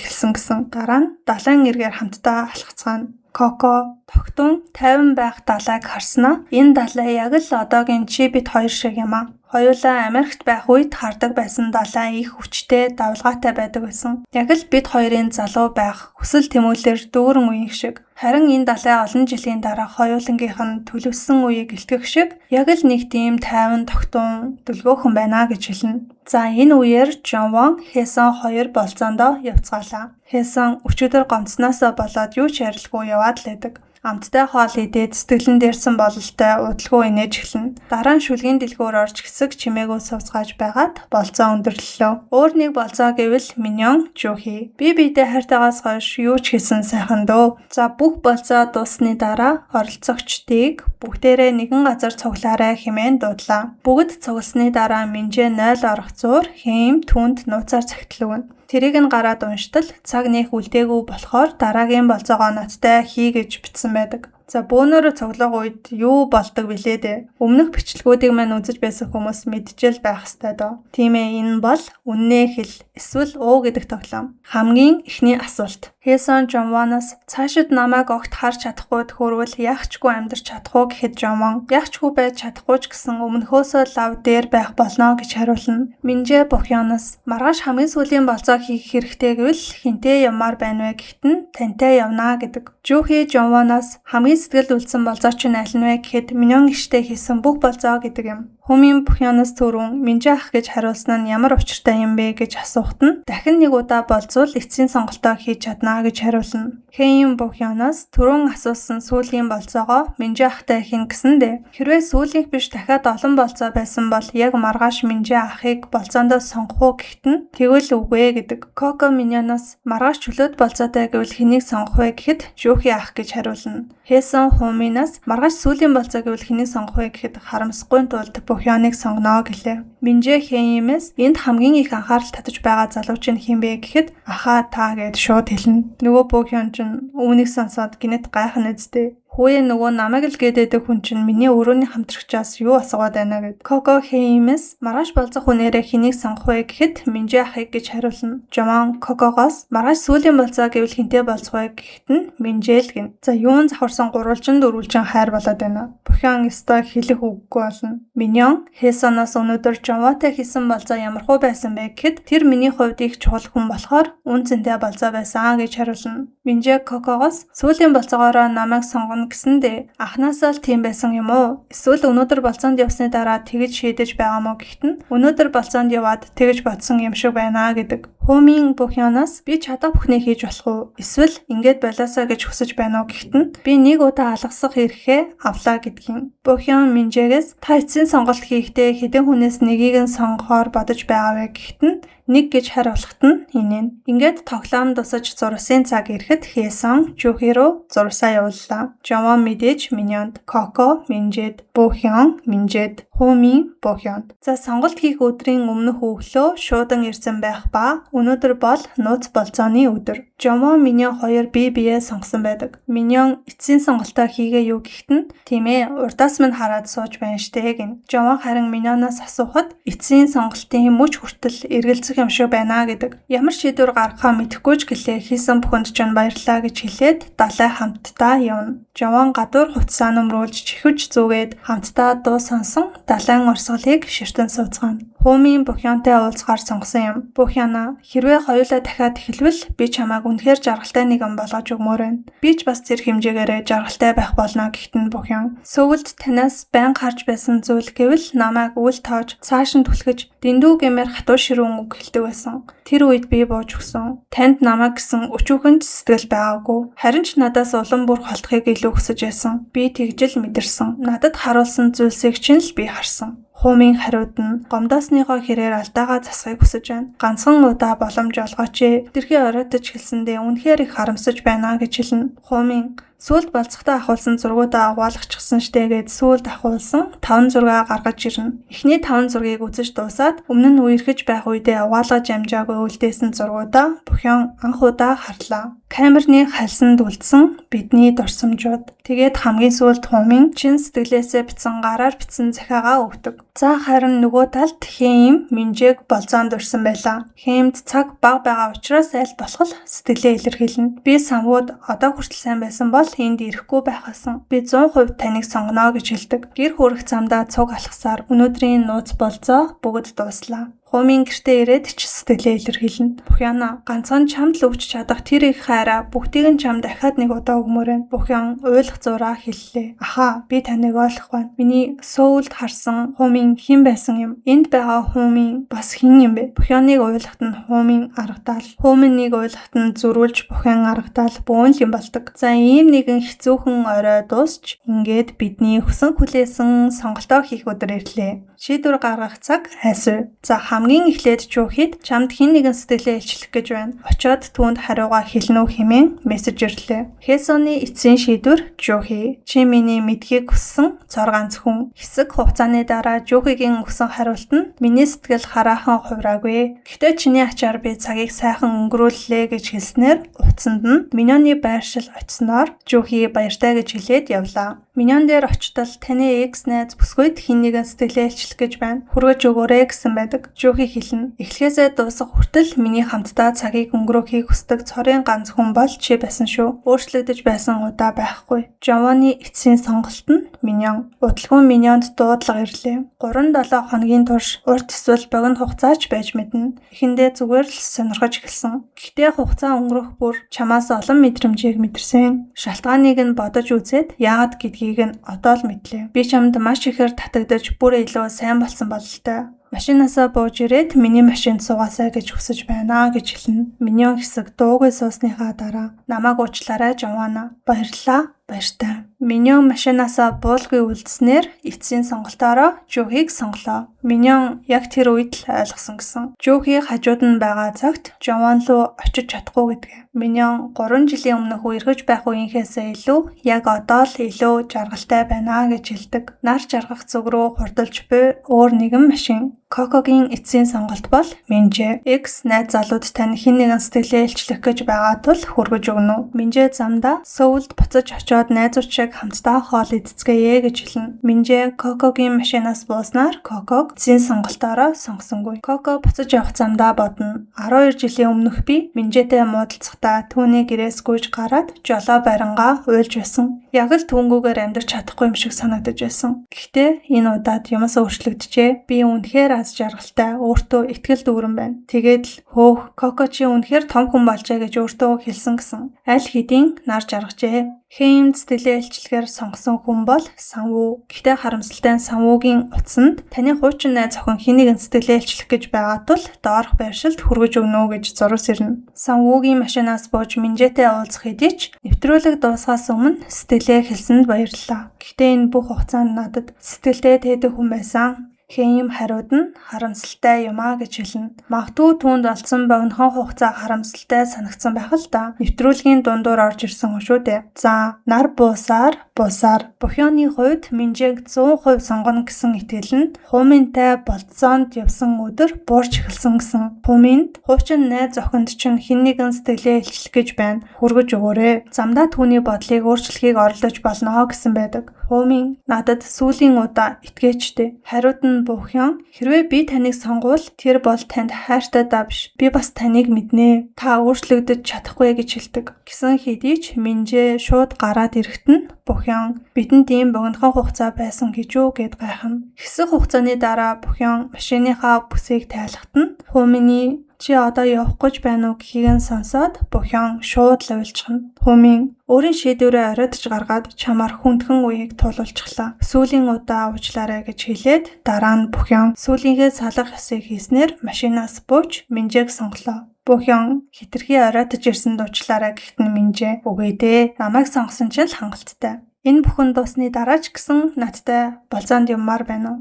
эхэлсэн гэсэн. Дараа нь далайн эргээр хамтдаа алхацгаана. Коко тогтун 50 байх далайг харснаа энэ далай яг л одоогийн чи бид хоёр шиг юм аа. Хоёулаа Америкт байх үед хардаг байсан далай их хүчтэй давлгаатай байдаг байсан. Яг л бид хоёрын залуу байх хүсэл тэмүүлэлээр дүүрэн үеийн шиг. Харин энэ далай олон жилийн дараа хоёулангийнх нь төлөвсөн үеийг илтгэх шиг яг л нэг тийм тайван тогтун дөлгөөхөн байна гэж хэлнэ. За энэ үеэр Жовон Хэсон хоёр болцоондоо явцгаалаа. Хэсон өчигдөр гомцсноосоо болоод юу ч ярилгүй яваад л байдаг. Амттай хоол идээд сэтгэлэн дээрсэн бололтой удалгүй инээж эхэлнэ. Дараа нь шүлгийн дэлгүүр орж хэсэг чимээгөө сувцгааж байгаад болцоо өндөрлөлөө. Өөр нэг болцоо гэвэл Миньон Жухи. Би биедээ хайртайгаас хойш юу ч хийсэн сайхан дөө. За бүх болцоо дуусны дараа оролцогчдыг бүгдээрээ нэгэн газар цуглаарай хэмээн дуудлаа. Бүгд цугласны дараа Минжээ 0 орох зуур хэм түнд нууцаар цагтлав. Тэрийг нь гараад унштал цаг нэх үлдээгүй болохоор дараагийн болцоогоо надтай хий гэж бичсэн байдаг. За бөөнөрө цуглах үед юу болдог билээ дээ. Өмнөх бичлэгүүдийг мань үзэж байсан хүмүүс мэдчихэл байх ёстой доо. Тийм ээ, энэ бол үннээ хэл эсвэл уу гэдэг тоглоом. Хамгийн эхний асуулт. Хэсон Жовоноос цаашид намайг огт харж чадахгүй төхөрвөл яахчгүй амьдарч чадахгүй гэхэд Жовон яахчгүй байж чадахгүй ч гэсэн өмнөхөөсөө лав дээр байх болно гэж хариулна. Минжээ Бухёноос маргааш хамгийн сүүлийн болцоо хийх хэрэгтэй гэвэл хинтээ явмаар байна вэ гэхтэн тантай явнаа гэдэг. Жухи Жовоноос хамгийн сэтгэлд үлдсэн болцоо чинь аль нь вэ гэхэд Миньон гişтэй хийсэн бүх болцоо гэдэг юм. Хумын Бухёноос түрүүн Минжээ ах гэж хариулсан нь ямар учиртай юм бэ гэж асуухт нь дахин нэг удаа болцвол эцсийн сонголтоо хийж чаднаа гэж хариулна. Хумын Бухёноос түрүүн асуусан сүүлийн болцоогоо Минжээ ахтай хийнэ гэсэндээ хэрвээ сүүлийнх биш дахиад олон болцоо байсан бол яг маргааш Минжээ ахыг болцоондоо сонгох уу гэхт нь тэгвэл үгүй гэдэг. Коко Миньоноос маргааш чөлөөт болцоотой гэвэл хэнийг сонгох вэ гэхэд Жухи ах гэж хариулна. Хэсон Хумынаас маргааш сүүлийн болцоо гэвэл хэнийг сонгох вэ гэхэд харамсахгүй тулд Бухёныг сонгоно гэлээ. Минжээ Хэмээс энд хамгийн их анхаарал татаж байгаа залууч нь хэн бэ гэхэд ахаа та гэд шууд хэлнэ. Нөгөө Бухён ч үүнийг сонсоод гинэт гайхна үсттэй. Хүүе нөгөө намайг л гээдээдэг хүн чинь миний өрөөний хамтрагчаас юу асуугаад байна гэд. Коко Хеймс маргааш болцох хүнээрээ хэнийг сонгох вэ гэхэд Минжээ ахыг гэж хариулна. Жомон Кокогоос маргааш сүүлийн болцоо гэвэл хинтээ болцох вэ гэхэд нь Минжээ л гин. За юун завхарсан гурвалжин дөрвөлжин хайр болоод байна. Бухян өстой хэлэх үггүй болно. Миньон Хесоноос өнөөдөр Жомотой хийсэн болцоо ямархуу байсан бэ гэхэд тэр миний хувьд их чухал хүн болохоор үнцэнтэй болцоо байсан гэж хариулна. Минжээ Кокогоос сүүлийн болцоогоороо намайг сонгоно гэсэндээ анхнаасаа л тийм байсан юм уу? Эсвэл өнөөдөр болцоонд явсны дараа тэгж шийдэж байгаа мó гэхэд нь өнөөдөр болцоонд яваад тэгж бодсон юм шиг байна гэдэг. Хумийн Бухяноос би чадах бүхнийг хийж болох уу? Эсвэл ингээд болоосаа гэж хүсэж байна уу гэхэд нь би нэг удаа алгасах эрхээ авлаа гэдгийг. Бухян Минжээгээс та эцсийн сонголт хийхдээ хэдэн хүнээс нэгийг нь сонгохоор бодож байгаа вэ гэхэд нь нэг гэж хариулахад нь инээн. Ингээд тоглоом дусаж зурсан цаг ирэхэд Хэсон Жухиро зурсаа явууллаа. Жомон мэдээж Миньонд, Коко Минжэд, Бухян Минжэд, Хуми Бухянд. За сонголт хийх өдрийн өмнөх өглөө шуудан ирсэн байх ба өнөөдөр бол нууц болцооны өдөр. Жомон Миньон хоёр бие биеэ сонгосон байдаг. Миньон эцсийн сонголтоо хийгээ юу гэхэд нь тийм ээ урдаас минь хараад сууж байна штэ гин. Жомон харин Миньоноос асуухад эцсийн сонголтын мөч хүртэл эргэлзэх юм шиг байна гэдэг. Ямар шийдвэр гаргахаа мэдэхгүй ч гэлээ хийсэн бүхэнд ч баярлалаа гэж хэлээд далай хамтдаа явна. Жомон гадуур хувцас нөмрүүлж чихвж зүгээд хамтдаа дуу сонсон далайн урсгалыг ширтэн сууцгаана. Хумийн Бухянтай уулзахаар сонгосон юм. Бухяна хэрвээ хоёулаа дахиад эхлэвэл би чамайг үнэхээр жаргалтай нэгэн болгож өгмөр байна. Би ч бас тэр хэмжээгээрээ жаргалтай байх болно гэхтэн Бухян. Сүүлд танаас байнга харж байсан зүйл гэвэл намайг үл тоож цааш нь түлхэж дэндүү гэмээр хатуу ширүүн үг хэлдэг байсан. Тэр үед би бууж өгсөн. Танд намайг гэсэн өчүүхэн сэтгэл байгаагүй. Харин ч надаас улам бүр холдохыг илүү хүсэж байсан. Би тэгжэл мэдэрсэн. Надад харуулсан зүйлсийг чинь л би харсан. Хумийн хариуд нь гомдоосныхоо хэрээр алдаагаа засахыг хүсэж байна. Ганцхан удаа боломж олгооч ээ. Тэрхий оройтож хэлсэндээ үнэхээр их харамсаж байна гэж хэлнэ. Хумийн сүүлд болцохтой ахуулсан зургуудаа агуулгачихсан штэ гэд сүүлд ахуулсан 5 зургаа гаргаж ирнэ. Эхний 5 зургийг үзэж дуусаад өмнө нь үерхэж байх үедээ агуулгаж амжаагүй үлдээсэн зургуудаа Бухян анх удаа харлаа. Камерны хальсанд үлдсэн бидний дурсамжууд. Тэгээд хамгийн сүүлд Хумийн чин сэтгэлээсээ битсэн гараар битсэн захиагаа өгдөг. За харин нөгөө талд Хэм Минжээг болцоонд урьсан байлаа. Хэмд цаг бага байгаа учраас аль болох сэтгэлээ илэрхийлнэ. Би самбууд одоо хүртэл сайн байсан бол энд ирэхгүй байхасан. Би 100% таныг сонгоно гэж хэлдэг. Гэр хүрэх замдаа цуг алхасаар өнөөдрийн нууц болцоо бүгд дууслаа. Хумийн гэртээ ирээд ч сэтгэлээ илэрхийлнэ. Бухяна ганцхан чамд л өгч чадах тэр их хайраа бүгдийг нь чам дахиад нэг удаа өгмөр байна. Бухян уйлах зураа хэллээ. Аха би таныг ойлгох байна. Миний сөүлд харсан Хумийн хэн байсан юм? Энд байгаа Хумийн бас хэн юм бэ? Бухяныг уйлахад нь Хумийн аргадаал. Хуминийг уйлахад нь зөрүүлж Бухян аргадаал бөөн л юм болдог. За ийм нэгэн хэцүүхэн орой дуусч ингээд бидний хүсэн хүлээсэн сонголтоо хийх өдөр ирлээ. Шийдвэр гаргах цаг хайсв. За хамгийн эхлээд Жухид чамд хэн нэгэн сэтгэлээ илчлэх гэж байна. Очоод түүнд хариугаа хэлнэ үү хэмээн мессеж ирлээ. Хэсоны эцсийн шийдвэр Жухи. Чи миний мэдхийг хүссэн цор ганц хүн. Хэсэг хугацааны дараа Жухигийн өгсөн хариулт нь миний сэтгэл хараахан хувраагүй. Гэхдээ чиний ачаар би цагийг сайхан өнгөрүүллээ гэж хэлснээр утсанд нь Миньоны байршил очсноор Жухи баяртай гэж хэлээд явлаа. Миньон дээр очтол таны X найз бүсгүйд хэн нэгэн сэтгэлээ илчлэх гэж байна. Хүргэж өгөөрэй гэсэн байдаг. Жухи хэлнэ. Эхлэхээсээ дуусах хүртэл миний хамтдаа цагийг өнгөрөөхийг хүсдэг цорын ганц хүн бол чи байсан шүү. Өөрчлөгдөж байсан удаа байхгүй. Жомоны эцсийн сонголт нь Миньон. Удалгүй Миньонд дуудлага ирлээ. 3-7 хоногийн турш урт эсвэл богино хугацаач байж мэднэ. Эхэндээ зүгээр л сонирхож эхэлсэн. Гэхдээ хугацаа өнгөрөх бүр чамаас олон мэдрэмжийг мэдэрсэн. Шалтгааныг нь бодож үзээд яагаад гэдгийг нь одоо л мэдлээ. Би чамд маш ихээр татагдаж бүр илүү сайн болсон бололтой. Машинаасаа бууж ирээд миний машинд суугаасай гэж хүсэж байна гэж хэлнэ. Миньон хэсэг дуугүй суусныхаа дараа намайг уучлаарай Жована. Баярлалаа. Баяртай. Миньон машинаасаа буулгүй үлдснээр эцсийн сонголтоороо Жухиг сонглоо. Миньон яг тэр үед л ойлгосон гэсэн. Жухи хажууд нь байгаа цагт Жован руу очиж чадахгүй гэдгээ. Миньон 3 жилийн өмнөх үерхэж байх үеийнхээсээ илүү яг одоо л илүү жаргалтай байна гэж хэлдэг. Нар жаргах зүг рүү хурдалж буй өөр нэгэн машин. Кокогийн эцсийн сонголт бол Минжэ. X найз залууд тань хэн нэгэн сэтгэлээ илчлэх гэж байгаа тул хүргэж өгнө. Минжэ замдаа Сөүлд буцаж очиод найзууд шиг хамтдаа хоол идцгээе гэж хэлнэ. Минжэ Кокогийн машинаас бууснаар Коког эцсийн сонголтоороо сонгосонгүй. Коко буцаж явах замдаа бодно. 12 жилийн өмнөх би Минжэтэй муудалцахдаа түүний гэрээс гүйж гараад жолоо барингаа уйлж байсан. Яг л түүнгүүгээр амьдрч чадахгүй юм шиг санагдаж байсан. Гэхдээ энэ удаад юмас өөрчлөгдөжээ. Би үнэхээр аз жаргалтай, өөртөө итгэл дүүрэн байна. Тэгээд л хөөх Коко чи үнэхээр том хүн болжээ гэж өөртөө хэлсэн гэсэн. Аль хэдийн нар жаргажээ. Хэйм сэтгэлээ илчлэхээр сонгосон хүн бол Санвуу. Гэхдээ харамсалтай нь Санвуугийн утсанд таны хуучин найз охин хэн нэгэн сэтгэлээ илчлэх гэж байгаа тул доорх байршилд хүргэж өгнө гэж зурус ирнэ. Санвуугийн машинаас бууж Минжэтэй уулзах хэдий ч нэвтрүүлэг дуусгаас өмнө сэтгэлээ хэлсэнд баярлалаа. Гэхдээ энэ бүх хугацаанд надад сэтгэлдээ тэдэг хүн байсан. Хэйм хариуд нь харамсалтай юм аа гэж хэлнэ. Магадгүй түүнд олдсон богинохон хугацаа харамсалтай санагдсан байх л да. Нэвтрүүлгийн дундуур орж ирсэн хүн шүү дээ. За, нар буусаар Бохёны хувьд Минжэг 100% сонгоно гэсэн итгэл нь Хуминтай болцоонд явсан өдөр буурч эхэлсэн гэсэн. Хуминд хуучин найз охинд чинь хэн нэгэн сэтгэлээ илчлэх гэж байна. Хүргэж өгөөрэй. Замдаа түүний бодлыг өөрчлөхийг оролдож болно гэсэн байдаг. Хумин надад сүүлийн удаа итгээчтэй. Хариуд нь Бохён хэрвээ би таныг сонгвол тэр бол танд хайртай даа биш. Би бас таныг мэднэ. Та өөрчлөгдөж чадахгүй гэж хэлдэг. Гэсэн хэдий ч Минжэ шууд гараад ирэхэд нь Бохён бидэнд ийм богинохон хугацаа байсан гэж үү гэд гайхна. Хэсэг хугацааны дараа Бохён машиныхаа бүсийг тайлахад нь Хумины чи одоо явах гэж байна уу гэхийг нь сонсоод Бохён шууд л уйлчихна. Хумин өөрийн шийдвэрээ оройтж гаргаад чамаар хүндхэн үеийг туулуулчихлаа. Сүүлийн удаа уучлаарай гэж хэлээд дараа нь Бохён сүүлийнхээ салах ёсыг хийснээр машинаас бууж Минжэг сонглоо. Бохён хитрхи оройтж ирсэн дуучлаарай гэхэд нь Минжэ үгүй дээ. Намайг сонгосон ч л хангалттай. Энэ бүхэн дуусны дараа ч гэсэн надтай болзоонд юммаар байна уу?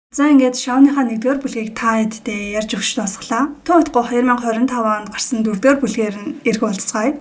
За ингээд шоуныхаа 1-р бүлгийг та хэддээ ярьж өгч дуусглаа. Төвөдгөө 2025 онд гарсан 4-р бүлгээр нь эрг уулзцгаая.